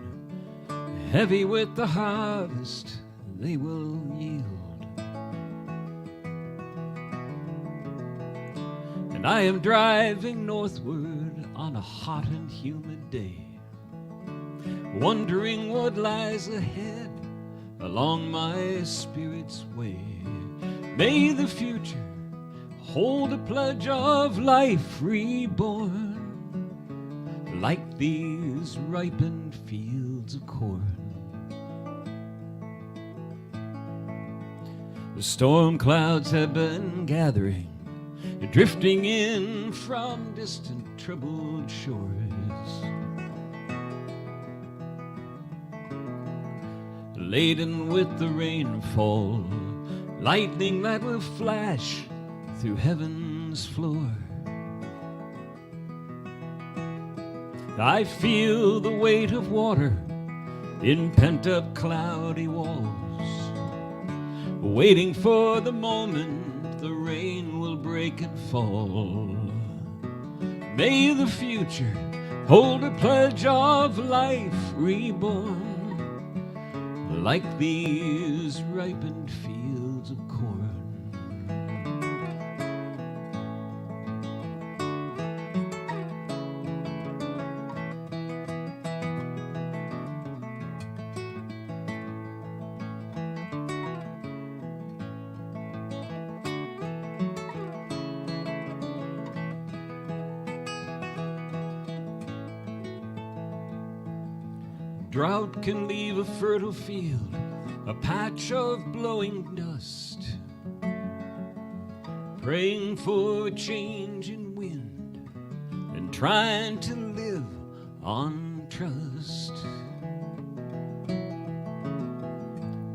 heavy with the harvest they will yield. And I am driving northward on a hot and humid day, wondering what lies ahead along my spirit's way. May the future hold a pledge of life reborn, like these ripened fields of corn. The storm clouds have been gathering, drifting in from distant troubled shores, laden with the rainfall, lightning that will flash through heaven's floor. I feel the weight of water in pent-up cloudy walls, waiting for the moment the rain will break and fall. May the future hold a pledge of life reborn, like these ripened fields of corn. Drought can leave a fertile field a patch of blowing dust, praying for a change in wind and trying to live on trust.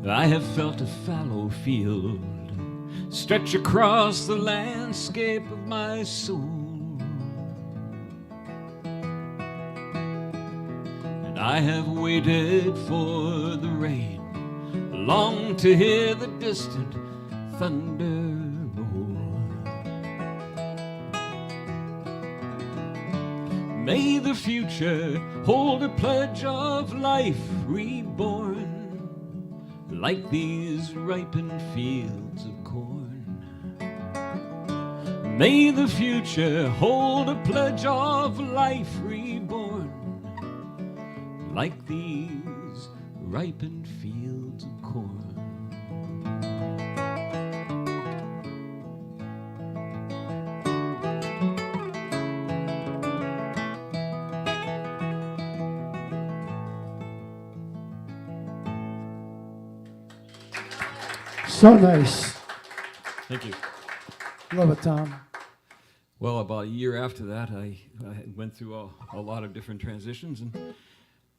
I have felt a fallow field stretch across the landscape of my soul, I have waited for the rain, longed to hear the distant thunder roll. May the future hold a pledge of life reborn, like these ripened fields of corn. May the future hold a pledge of life reborn, like these ripened fields of corn. So nice. Thank you. Love it, Tom. Well, about a year after that, I went through a lot of different transitions and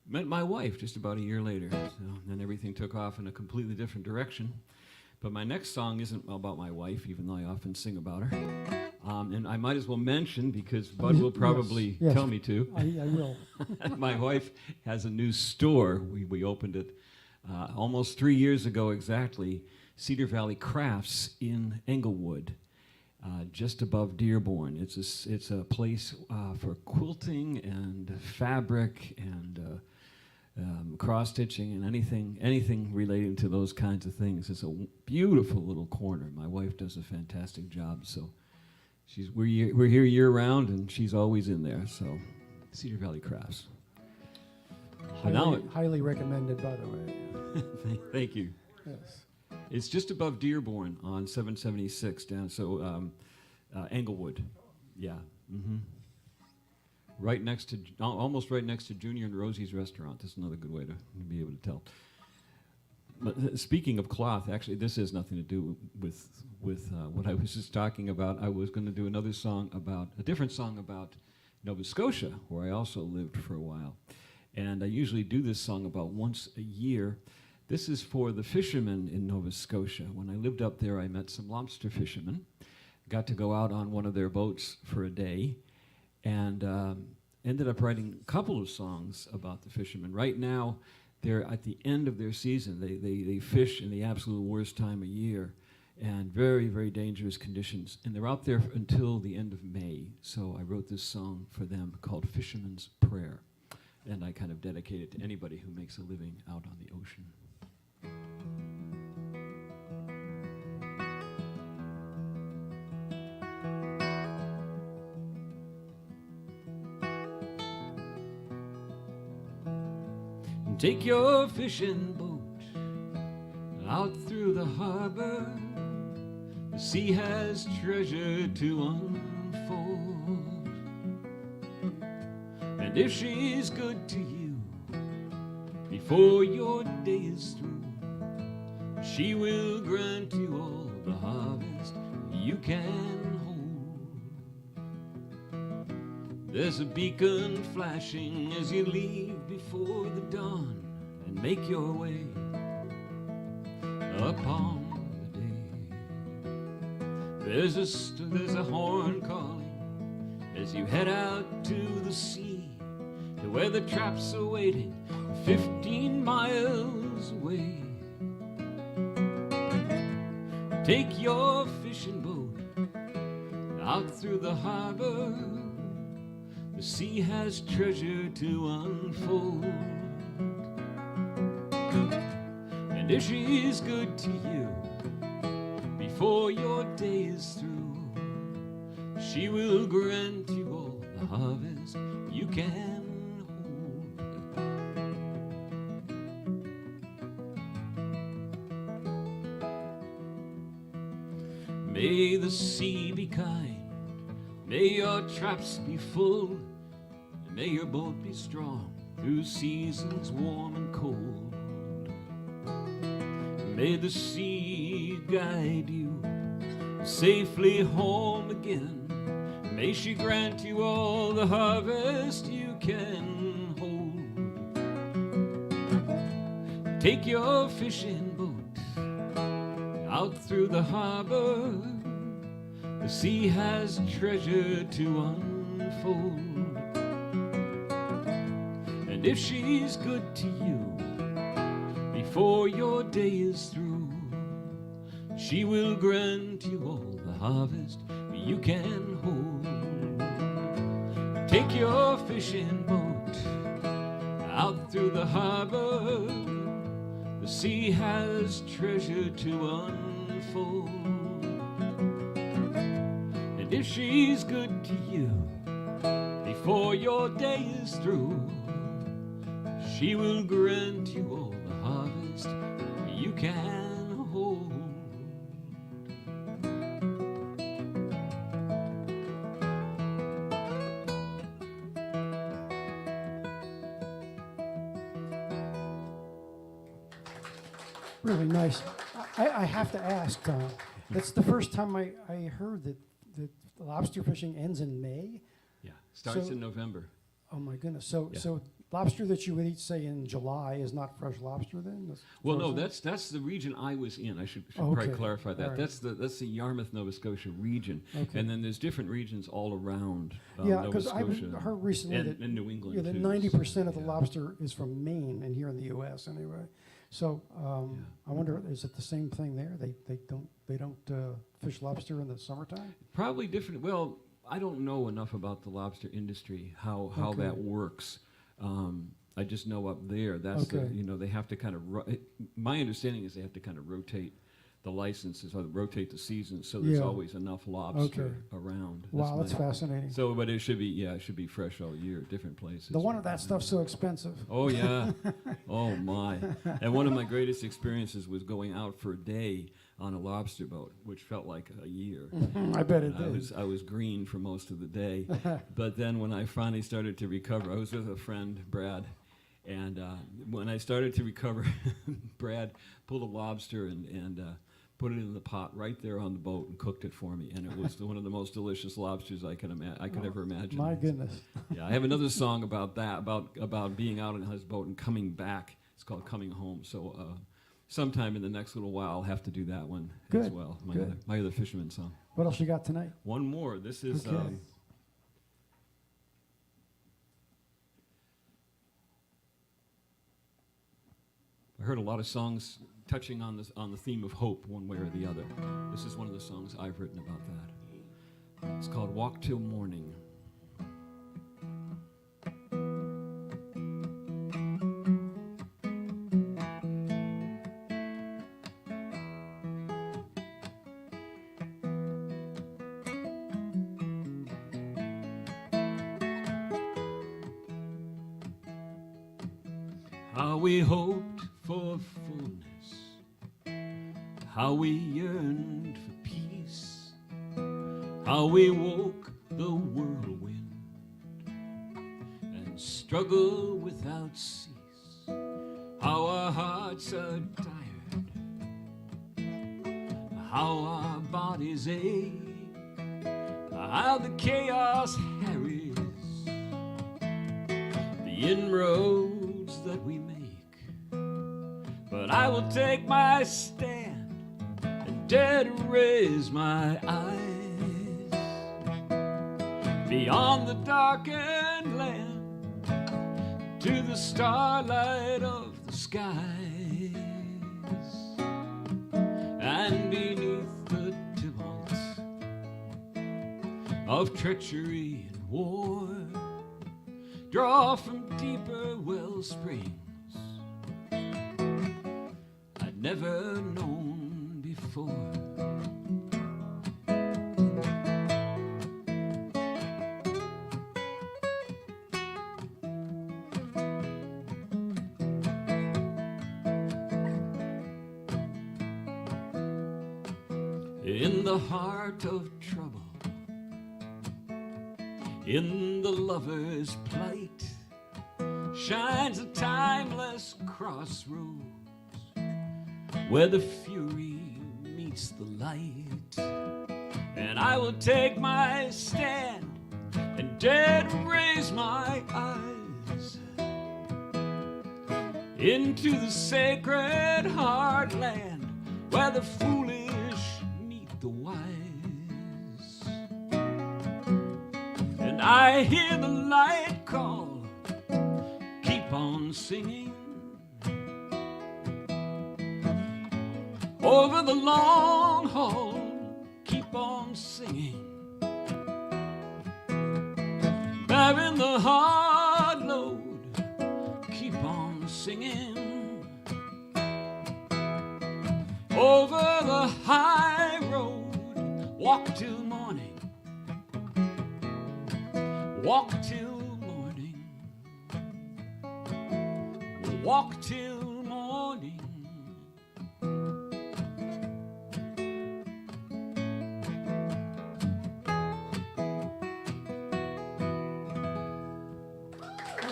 met my wife just about a year later. So then everything took off in a completely different direction. But my next song isn't about my wife, even though I often sing about her. And I might as well mention, because Bud will probably Yes. tell me to. I will. My wife has a new store. We opened it almost 3 years ago exactly, Cedar Valley Crafts in Englewood, just above Dearborn. It's a place for quilting and fabric and cross-stitching and anything relating to those kinds of things. It's a beautiful little corner. My wife does a fantastic job, so we're here year-round, and she's always in there, so Cedar Valley Crafts. Highly recommended, by the way. Thank you. Yes. It's just above Dearborn on 776 down, Englewood. Yeah. Mm-hmm. Right next to, almost right next to Junior and Rosie's restaurant. That's another good way to be able to tell. But speaking of cloth, actually, this has nothing to do with what I was just talking about. I was going to do a different song about Nova Scotia, where I also lived for a while. And I usually do this song about once a year. This is for the fishermen in Nova Scotia. When I lived up there, I met some lobster fishermen. Got to go out on one of their boats for a day, and ended up writing a couple of songs about the fishermen. Right now, they're at the end of their season. They fish in the absolute worst time of year, and very, very dangerous conditions. And they're out there until the end of May. So I wrote this song for them called Fisherman's Prayer. And I kind of dedicate it to anybody who makes a living out on the ocean. Take your fishing boat out through the harbor. The sea has treasure to unfold. And if she's good to you before your day is through, she will grant you all the harvest you can hold. There's a beacon flashing as you leave before the dawn and make your way upon the day. There's a horn calling as you head out to the sea, to where the traps are waiting 15 miles away. Take your fishing boat out through the harbor. The sea has treasure to unfold. And if she's good to you before your day is through, she will grant you all the harvest you can hold. May the sea be kind, may your traps be full, and may your boat be strong through seasons warm and cold. May the sea guide you safely home again. May she grant you all the harvest you can hold. Take your fishing boat out through the harbor. The sea has treasure to unfold. And if she's good to you before your day is through, she will grant you all the harvest you can hold. Take your fishing boat out through the harbor. The sea has treasure to unfold. And if she's good to you before your day is through, she will grant you all the harvest you can hold. Really nice. I have to ask, that's the first time I heard that lobster fishing ends in May. Yeah, starts So- in November. Oh my goodness. So Yeah. so lobster that you would eat, say, in July is not fresh lobster then? Well, no, that's the region I was in. I should Oh, probably okay. clarify that. All right. That's the Yarmouth, Nova Scotia region, Okay. and then there's different regions all around Yeah, Nova because I've Scotia heard recently and, that and New England yeah, that too. 90% of the Yeah. lobster is from Maine and here in the U.S. anyway. So I wonder, is it the same thing there? They don't fish lobster in the summertime? Probably different. Well, I don't know enough about the lobster industry, how Okay. that works. I just know up there, that's Okay. they have to kind of, my understanding is they have to kind of rotate the licenses or rotate the seasons so there's Yeah. always enough lobster Okay. around. Wow, that's my- fascinating. So, but it should be fresh all year, different places. No wonder that stuff's so expensive. Oh yeah, oh my! And one of my greatest experiences was going out for a day on a lobster boat, which felt like a year. I bet it And did. I was green for most of the day, but then when I finally started to recover, I was with a friend, Brad, and when I started to recover, Brad pulled a lobster and put it in the pot right there on the boat and cooked it for me, and it was one of the most delicious lobsters I could ever imagine. My goodness. Yeah, I have another song about that, about being out on his boat and coming back. It's called "Coming Home." So sometime in the next little while, I'll have to do that one as Good, well. good. My other fisherman song. What else you got tonight? One more. This is. Okay. I heard a lot of songs touching on the theme of hope, one way or the other. This is one of the songs I've written about that. It's called "Walk Till Morning." How we hoped for fullness, how we yearned for peace, how we woke the whirlwind and struggled without cease, how our hearts are tired, how our bodies ache, how the chaos harries the inroads that we make. But I will take my stand and dare to raise my eyes beyond the darkened land to the starlight of the skies, and beneath the tumult of treachery and war, draw from deeper well springs I'd never known before. In the heart of trouble, in the lover's plight, shines a timeless crossroads where the fury meets the light. And I will take my stand and dare to raise my eyes into the sacred heartland where the foolish meet the wise. And I hear the light call, keep on singing. Over the long haul, keep on singing. Bearing the hard load, keep on singing. Over the high road, walk till morning. Walk till morning. Walk till morning.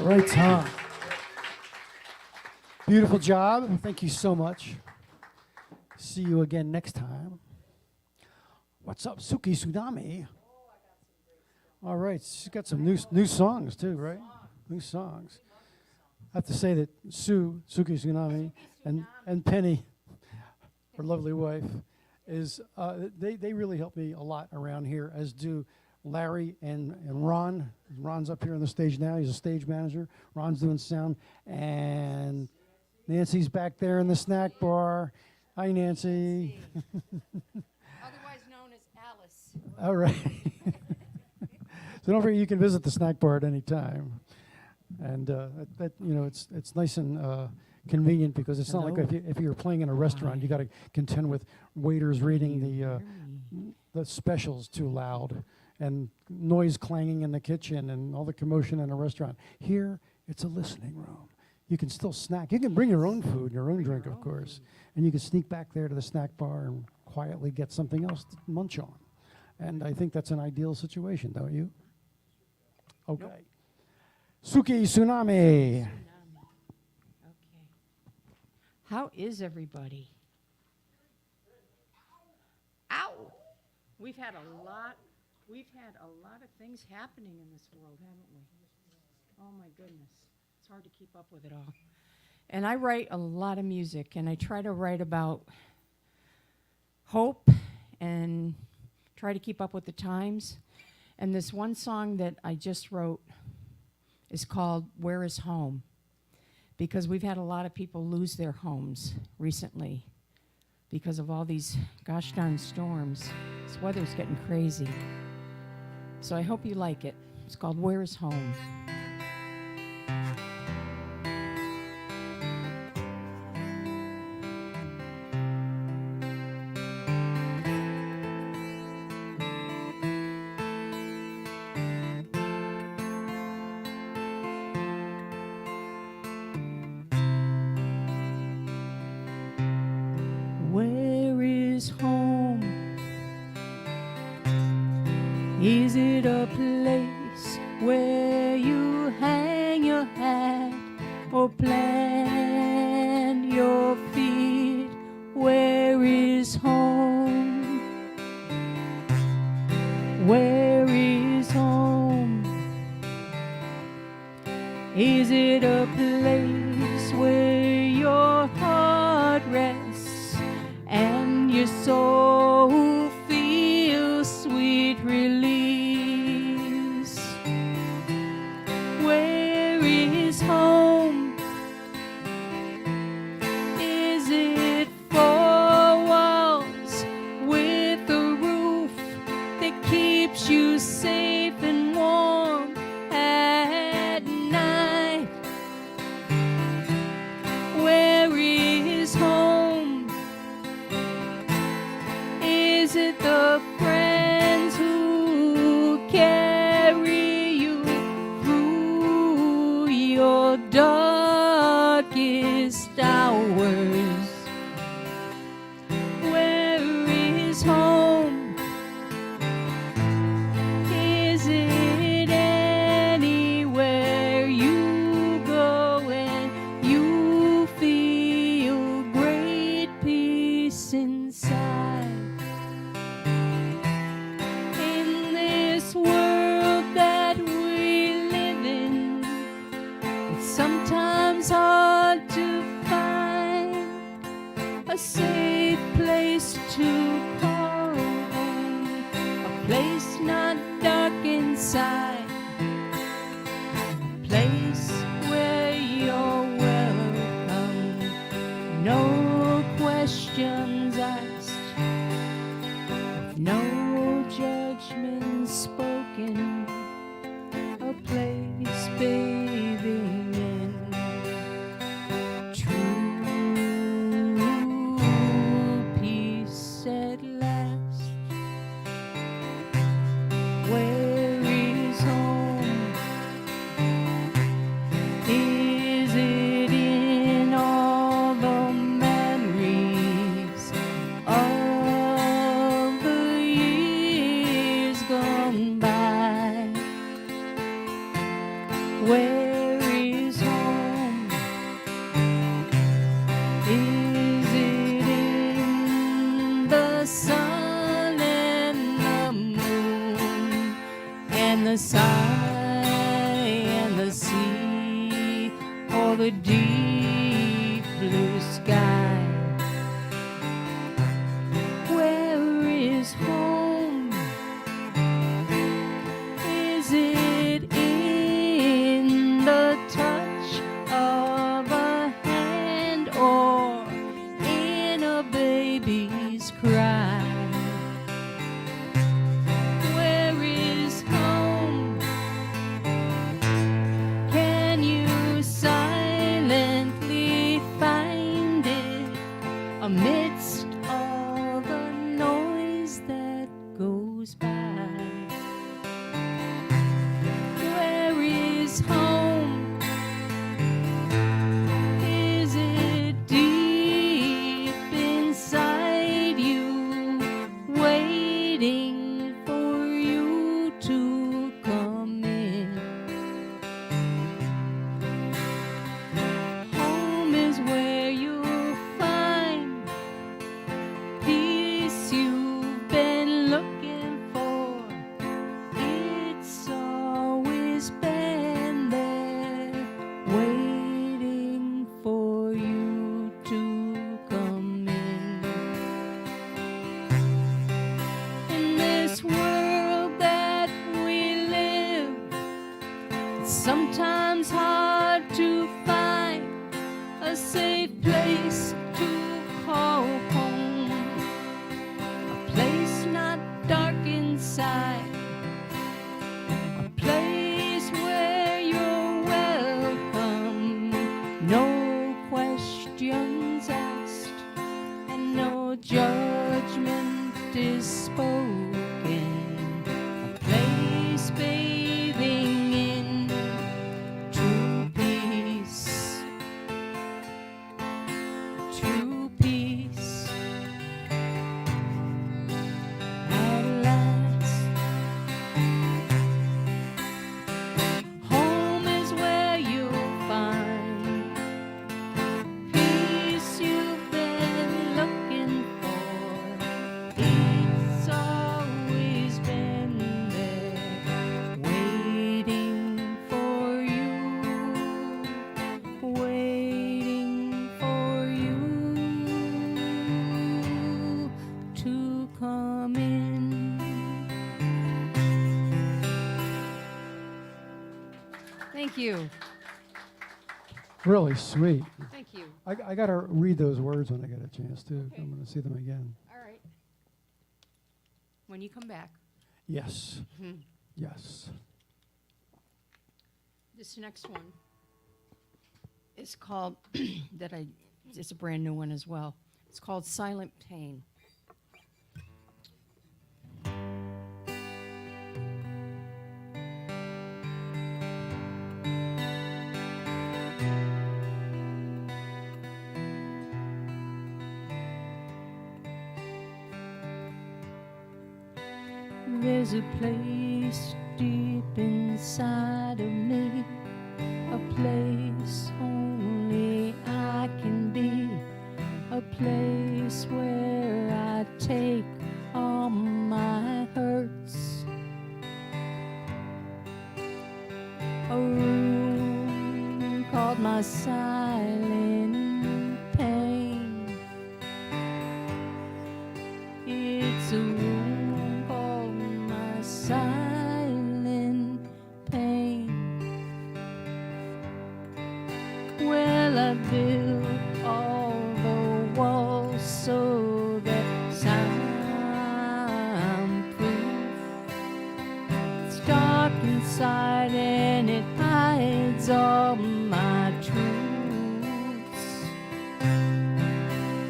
Right, Tom. Beautiful job. Thank you so much. See you again next time. What's up, Suki Tsunami? All right, she's got some new songs too, right? New songs. I have to say that Suki Tsunami, and Penny, her lovely wife, is they really help me a lot around here, as do Larry and Ron. Ron's up here on the stage now. He's a stage manager. Ron's doing sound. And Nancy's back there in the snack bar. Hi, Nancy. Otherwise known as Alice. All right. So don't forget, you can visit the snack bar at any time. And that you know, it's nice and convenient because it's not like if you're playing in a restaurant, you got to contend with waiters reading the specials too loud and noise clanging in the kitchen and all the commotion in a restaurant. Here, it's a listening room. You can still snack. You can bring your own food, your own drink, of course, and you can sneak back there to the snack bar and quietly get something else to munch on. And I think that's an ideal situation, don't you? Okay. Nope. Suki Tsunami. Okay. How is everybody? Ow! We've had a lot of things happening in this world, haven't we? Oh my goodness. It's hard to keep up with it all. And I write a lot of music, and I try to write about hope and try to keep up with the times. And this one song that I just wrote is called Where is Home? Because we've had a lot of people lose their homes recently because of all these gosh darn storms. This weather's getting crazy. So I hope you like it. It's called Where is Home? Where is home? Is it a place where you hang your hat or plant your feet? Where is home? Where is home? Is it a place where your heart rests and your soul feels sweet release? Where is home? Is it four walls with a roof that keeps you safe and warm at night? Where is home? Is it the friends who carry you through your darkest hours? Where is home? Is it anywhere you go and you feel great peace inside? In this world that we live in, it's sometimes hard to find a safe place to call home, a place not dark inside, a place where you're welcome, no questions asked, no judgment spoken, a place bathing in true peace at last. Where is home? Is it in all the memories of the years gone by? Where is home? Is it in the sun and the moon and the sky and the sea, or the deep blue sky? Where is home? Is it in the touch of a hand sometimes hard to find a safe place to call home, a place not dark inside, a place where you're welcome, no questions asked, and no judgment is spoken, a place bathing in true peace, true peace. At last, home is where you'll find peace you've been looking for. It's always been there, waiting for you, waiting for you to come in. Thank you. Really sweet. Thank you. I got to read those words when I get a chance, too. I'm going to see them again. All right. When you come back. Yes. Mhm. Yes. This next one is called, it's a brand new one as well. It's called Silent Pain. There's a place deep inside of me, a place only I can be, a place where I take all my hurts, a room called my silent pain. It's a room called my silent pain. Well, I built all the walls so that soundproof. It's dark inside and it hides all my truths.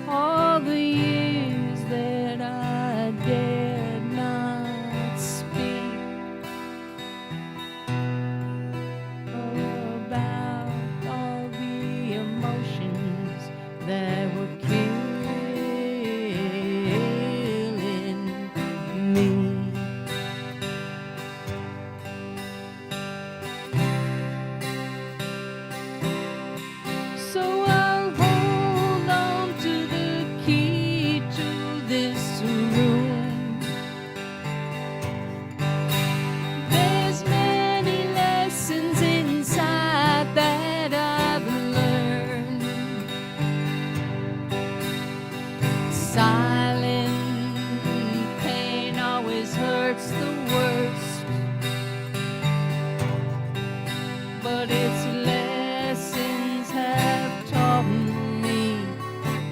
All the years that I dared not speak about all the emotions that were killing me. So I'll hold on to the key to this room. There's many lessons inside that I've learned. Silent pain always hurts the worst, but its lessons have taught me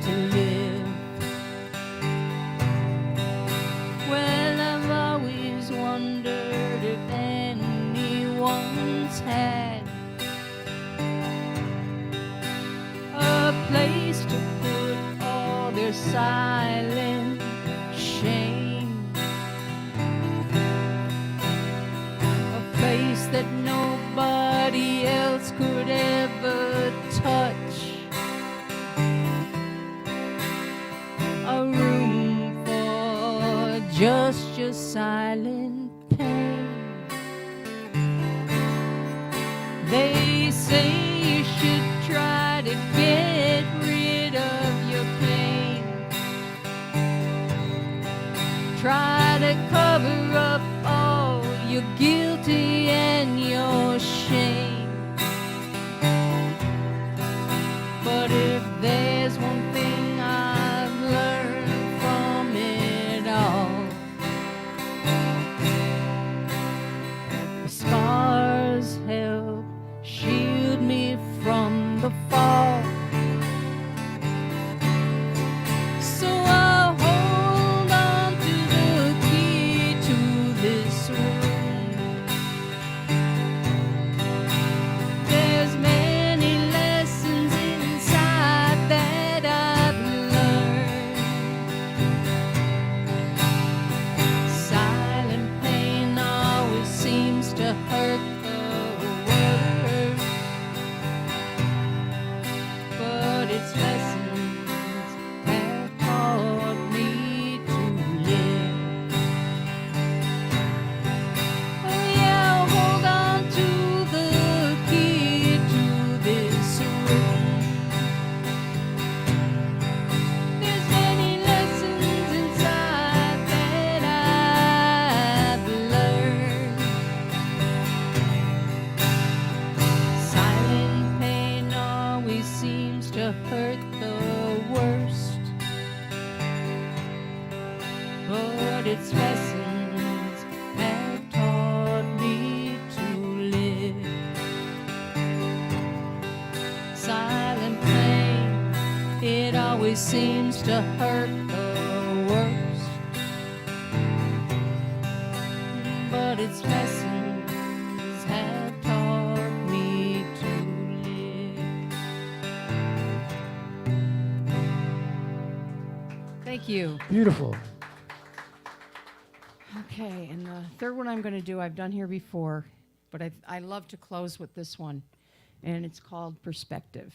to live. Well, I've always wondered if anyone's had a place to put all their silent shame, a place that nobody else could ever touch, a room for just your silent pain. They say you should try to get rid of your pain, try to cover up all your guilty and your shame. But if there's one thing I've learned from it all, the scars help shield always seems to hurt the worst. But its lessons have taught me to live. Thank you. Beautiful. Okay, and the third one I'm going to do, I've done here before, but I love to close with this one, and it's called Perspective.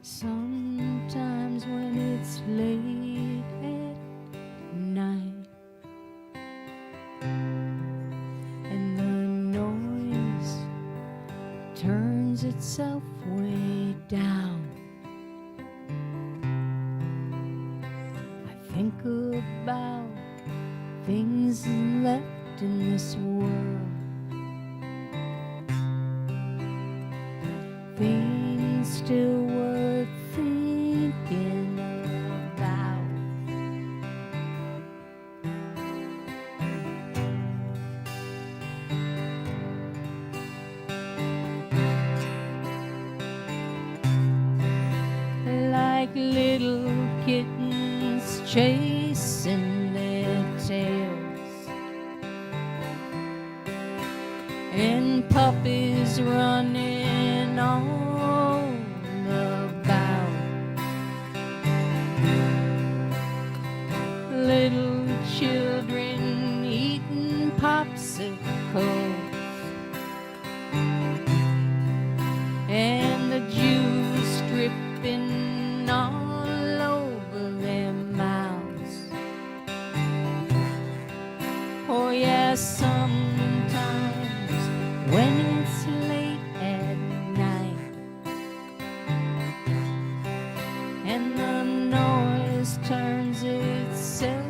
Sometimes when it's late at night and the noise turns itself way down, I think about things left in this world, things still worth thinking about. Like little kittens chasing their tails, and puppies running all about. Little children eating popsicles, and the juice dripping all over their mouths. Oh yes, sometimes when it's late at night and the noise turns itself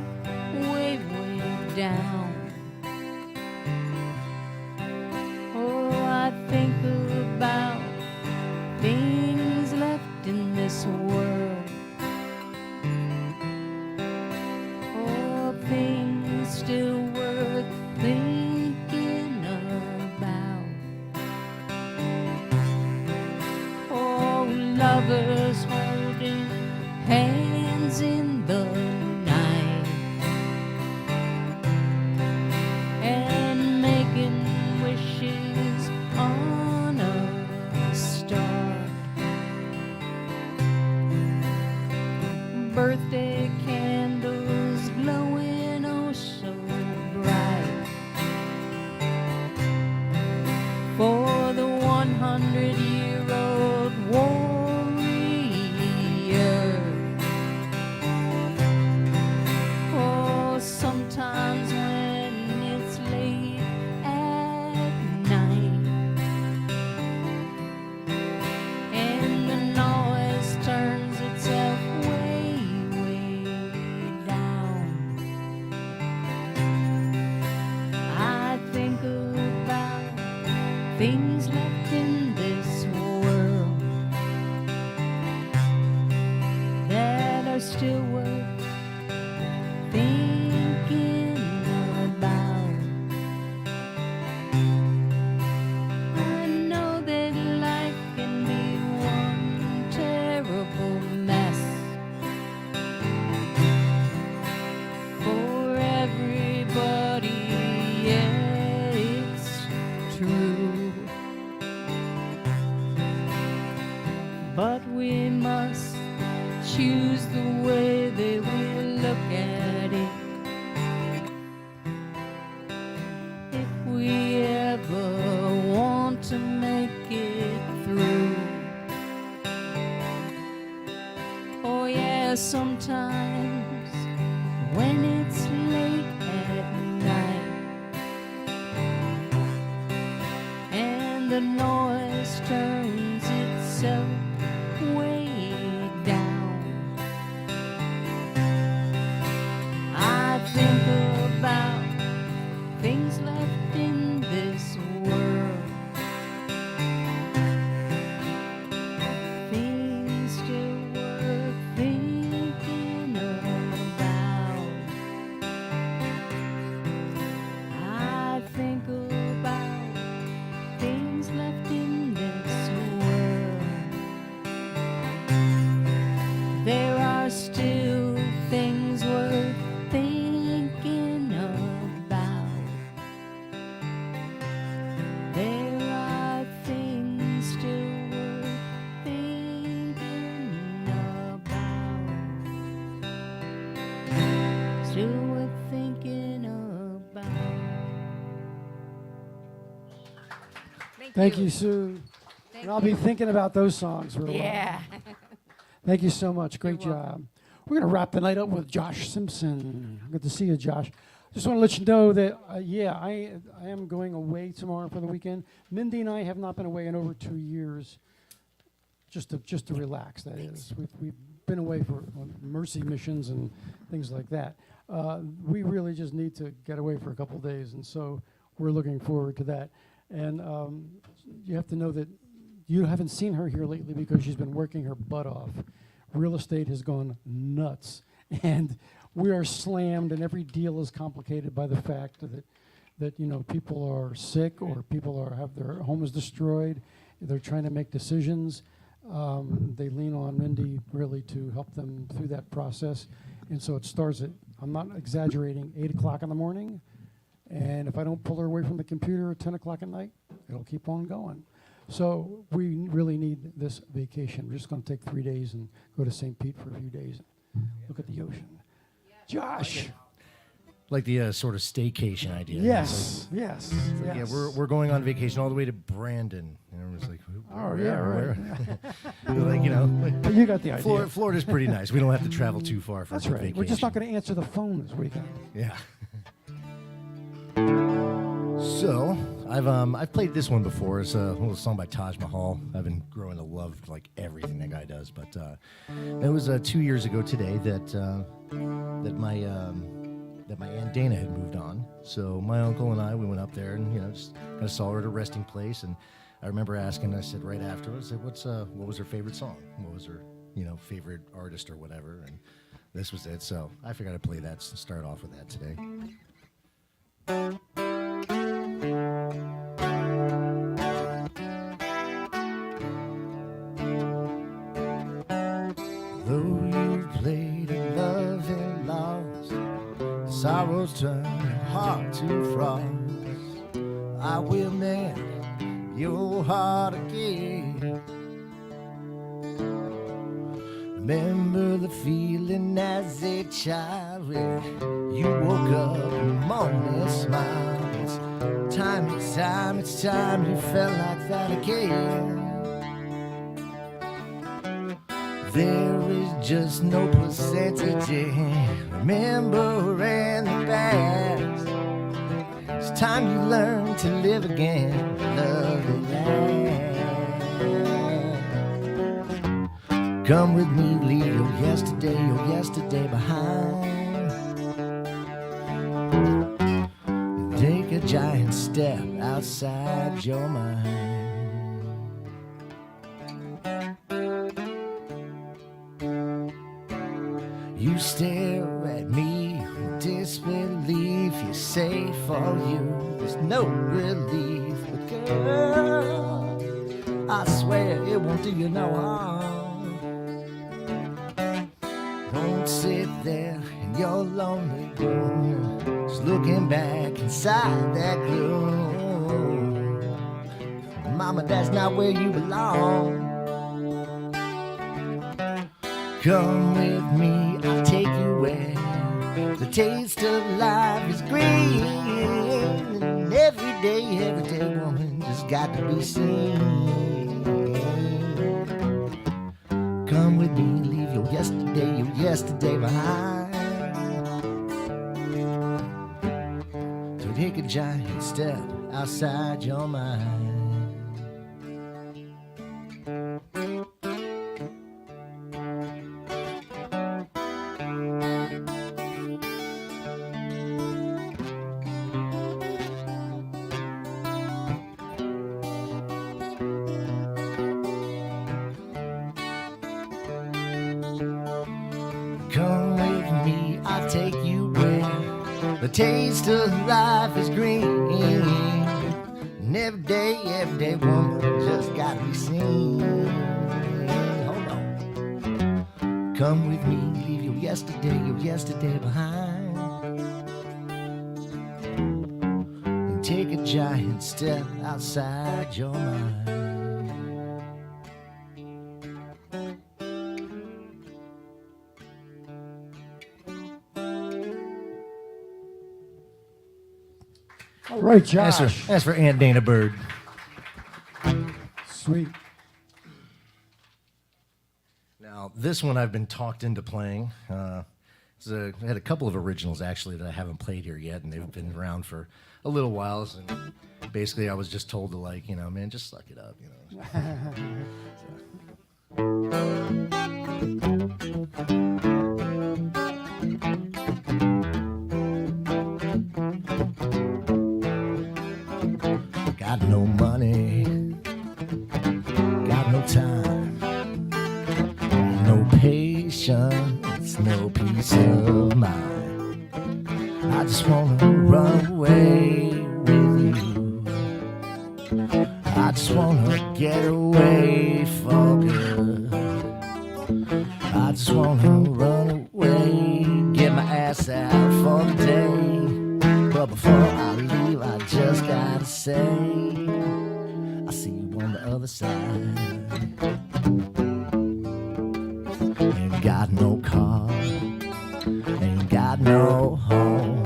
way, way down, oh, I think about things left in this world, oh, things still worth thinking about. Oh, lovers holding hands in the night and making wishes on a star. Birthday candles glowing oh so bright for the 100-year-old warrior. Oh, sometimes when it's late at night and the noise turns itself way, way down, I think about things left in this world that are still worth thinking about. I know that life can be one terrible mess for everybody, yeah, it's true. But we must choose the way that we look at it if we ever want to make it through. Oh yeah, sometimes when it's late at night and the noise turns itself way down, I think about things left in this world Thank you, Sue. Thank And I'll be thinking about those songs for a while. Yeah. Thank you so much. Great You're job. welcome. We're going to wrap the night up with Josh Simpson. Good to see you, Josh. Just want to let you know that, I am going away tomorrow for the weekend. Mindy and I have not been away in over 2 years, just to relax, that is. We've been away for mercy missions and things like that. We really just need to get away for a couple of days, and so we're looking forward to that. And you have to know that you haven't seen her here lately because she's been working her butt off. Real estate has gone nuts, and we are slammed, and every deal is complicated by the fact that people are sick or people have their homes destroyed. They're trying to make decisions. They lean on Mindy really to help them through that process, and so it starts at, I'm not exaggerating, 8 o'clock in the morning, and if I don't pull her away from the computer at 10 o'clock at night, it'll keep on going. So we really need this vacation. We're just going to take 3 days and go to St. Pete for a few days and look at the ocean. Josh. Like the sort of staycation idea. Yes, Like, yes. Yeah, we're going on vacation all the way to Brandon. And everyone's like, right. Like, You got the idea. Florida's pretty nice. We don't have to travel too far for That's a right. vacation. We're just not going to answer the phone this weekend. Yeah. So I've played this one before. It's a little song by Taj Mahal. I've been growing to love like everything that guy does. But it was 2 years ago today that my Aunt Dana had moved on. So my uncle and I, we went up there and just kind of saw her at a resting place. And I remember asking, I said right after, I said, what was her favorite song? What was her favorite artist or whatever? And this was it. So I figured I'd play that, start off with that today. Though you played in love and lost, sorrows turn your heart to frost. I will mend your heart again. Remember the feeling as a child when you woke up in the morning smile. It's time you felt like that again. There is just no percentage in remembering the past. It's time you learn to live again, love it lasts. Come with me, leave your yesterday behind. And take a giant step outside your mind. You stare at me with disbelief. You say for you there's no relief. But girl, I swear it won't do you no harm. Don't sit there in your lonely room, just looking back inside that gloom. Mama, that's not where you belong. Come with me, I'll take you where the taste of life is green. And every day, woman just got to be seen. Come with me, leave your yesterday behind. So take a giant step outside your mind. Come with me, I'll take you where the taste of life is green. And every day, woman just gotta be seen. Hold on. Come with me, leave your yesterday behind. And take a giant step outside your mind. All right, Josh. That's for Aunt Dana Bird. Sweet. Now, this one I've been talked into playing. I had a couple of originals, actually, that I haven't played here yet, and they've been around for a little while. And basically, I was just told to, like, you know, man, just suck it up, you know. Got no money, got no time, no patience, no peace of mind. I just wanna run away with you. I just wanna get away for good. I just wanna run away, get my ass out for the day. But before I leave, I just gotta say, I see you on the other side. Ain't got no car, ain't got no home,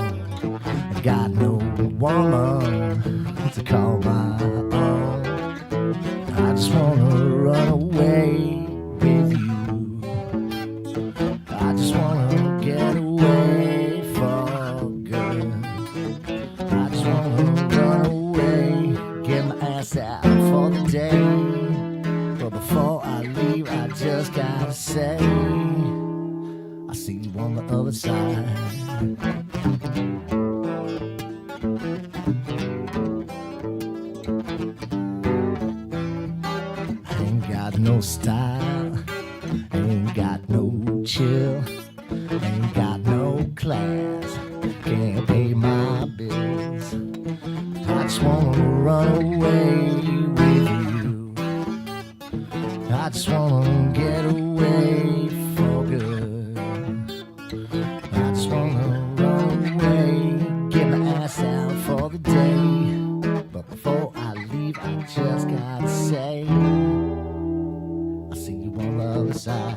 ain't got no woman to call my own. I just wanna run away with you. I just wanna get away for good. I just wanna run away, get my ass out for the day. But before I leave, I just gotta say, I see you on the other side. I ain't got no style, ain't got no chill, ain't got no class, can't pay my bills. I just wanna run away with you. I just wanna get away for good. I just wanna run away, get my ass out for the day. But before I leave, I just gotta say, I see you on the other side.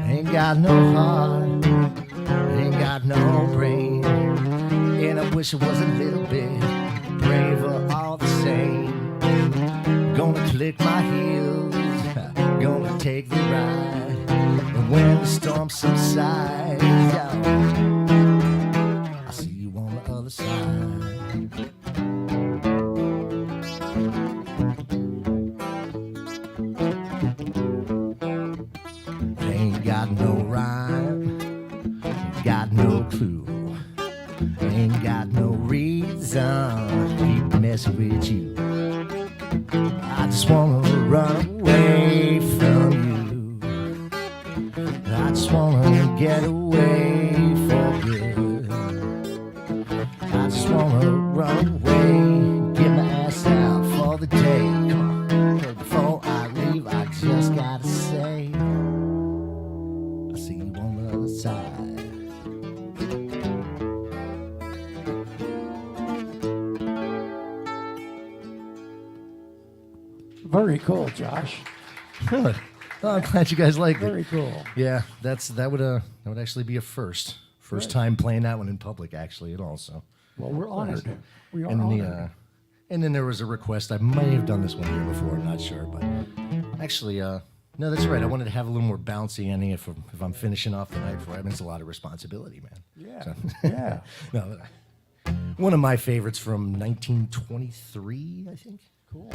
Ain't got no heart, ain't got no brain, and I wish I was a little bit braver all the same. Gonna click my heels, gonna take the ride, and when the storm subsides, I see you on the other side. Ain't got no rhyme, got no clue, ain't got no reason to keep messing with you. I just wanna run away from you. I just wanna get away for good. I just wanna run away, get my ass out for the day. Come on. But before I leave, I just gotta say, I see you on the other side. Very cool, Josh. Really? Oh, I'm glad you guys liked it. Very cool. Yeah, that would actually be a first. First time playing that one in public, actually, at all. So. Well, we're honored. We are and honored. And then there was a request. I might have done this one here before. I'm not sure, but actually, no, that's right. I wanted to have a little more bouncy ending if I'm finishing off the night for it. It's a lot of responsibility, man. Yeah. So, Yeah. no, one of my favorites from 1923, I think. Cool.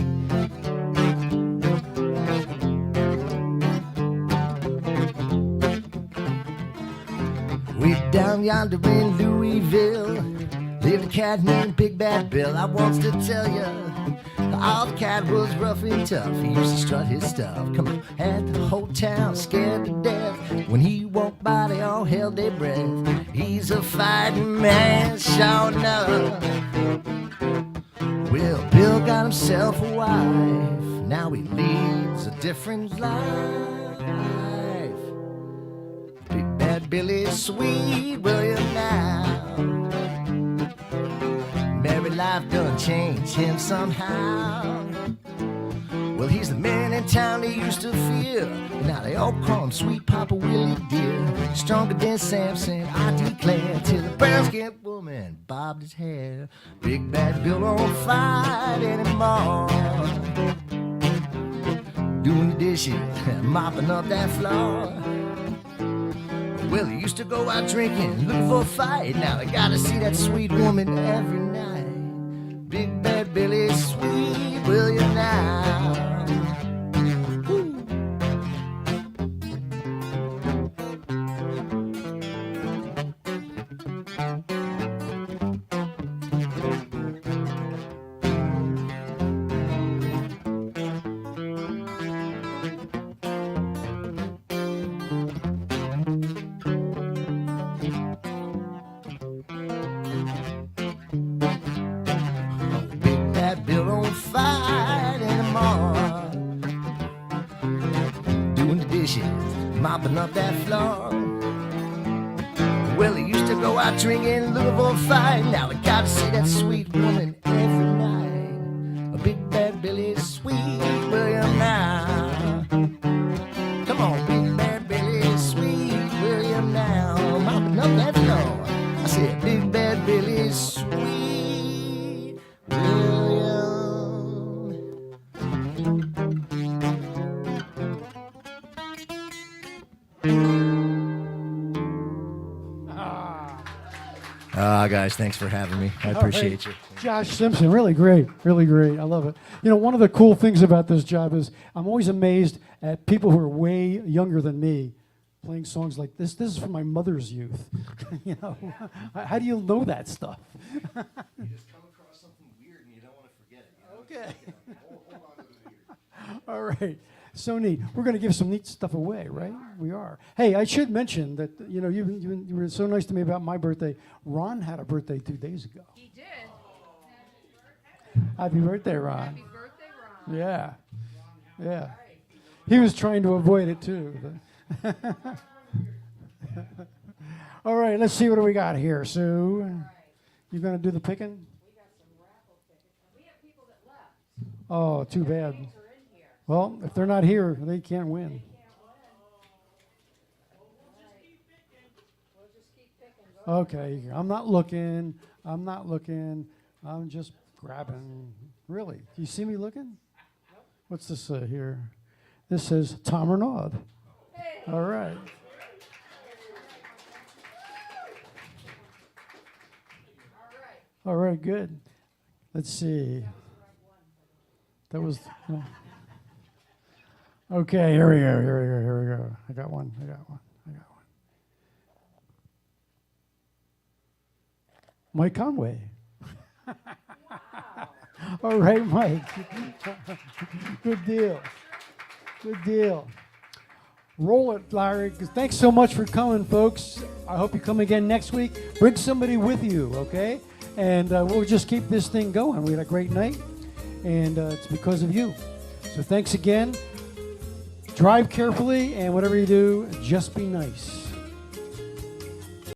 We down yonder in Louisville lived a cat named Big Bad Bill. I wants to tell you, the cat was rough and tough. He used to strut his stuff. Come on, had the whole town scared to death. When he walked by, they all held their breath. He's a fighting man, sure enough. Well, Bill got himself a wife. Now he leads a different life. Big Bad Billy's sweet, William now. Married life done changed him somehow. Well, he's the man in town they used to fear. Now they all call him Sweet Papa Willie Dear. Stronger than Samson, I declare, till the brown-skinned woman bobbed his hair. Big bad Bill don't fight anymore. Doing the dishes, mopping up that floor. Well, he used to go out drinking, looking for a fight. Now I gotta see that sweet woman every night. Big bad Billy, sweet William now. Mopping up that floor. Well, he used to go out drinking, looking for a fight. Now I gotta see that sweet woman every night. A big bad Billy, sweet William now. Come on, big bad Billy, sweet William now. Mopping up that floor. I said, big bad Billy, sweet William. Guys, thanks for having me. I appreciate you. Josh Simpson, really great, really great. I love it. You know, one of the cool things about this job is I'm always amazed at people who are way younger than me playing songs like this. This is from my mother's youth. You know, how do you know that stuff? You just come across something weird and you don't want to forget it. You know? Okay. Hold on to the ears. All right. So neat. We're going to give some neat stuff away, right? We are. Hey, I should mention that, you know, you were so nice to me about my birthday. Ron had a birthday 2 days ago. He did. Happy birthday, Ron. Happy birthday, Ron. Yeah. Yeah. He was trying to avoid it, too. All right, let's see what do we got here, Sue. You going to do the picking? We got some raffle tickets. We have people that left. Oh, too bad. Names are in here. Well, if they're not here, they can't win. Okay, I'm not looking. I'm just grabbing. Really? Do you see me looking? What's this here? This says Tom Renaud. Hey. All right. All right, good. Let's see. That was... Okay, here we go. I got one. Mike Conway. All right, Mike. Good deal. Roll it, Larry. Thanks so much for coming, folks. I hope you come again next week. Bring somebody with you, okay? And we'll just keep this thing going. We had a great night, and it's because of you. So thanks again. Drive carefully, and whatever you do, just be nice.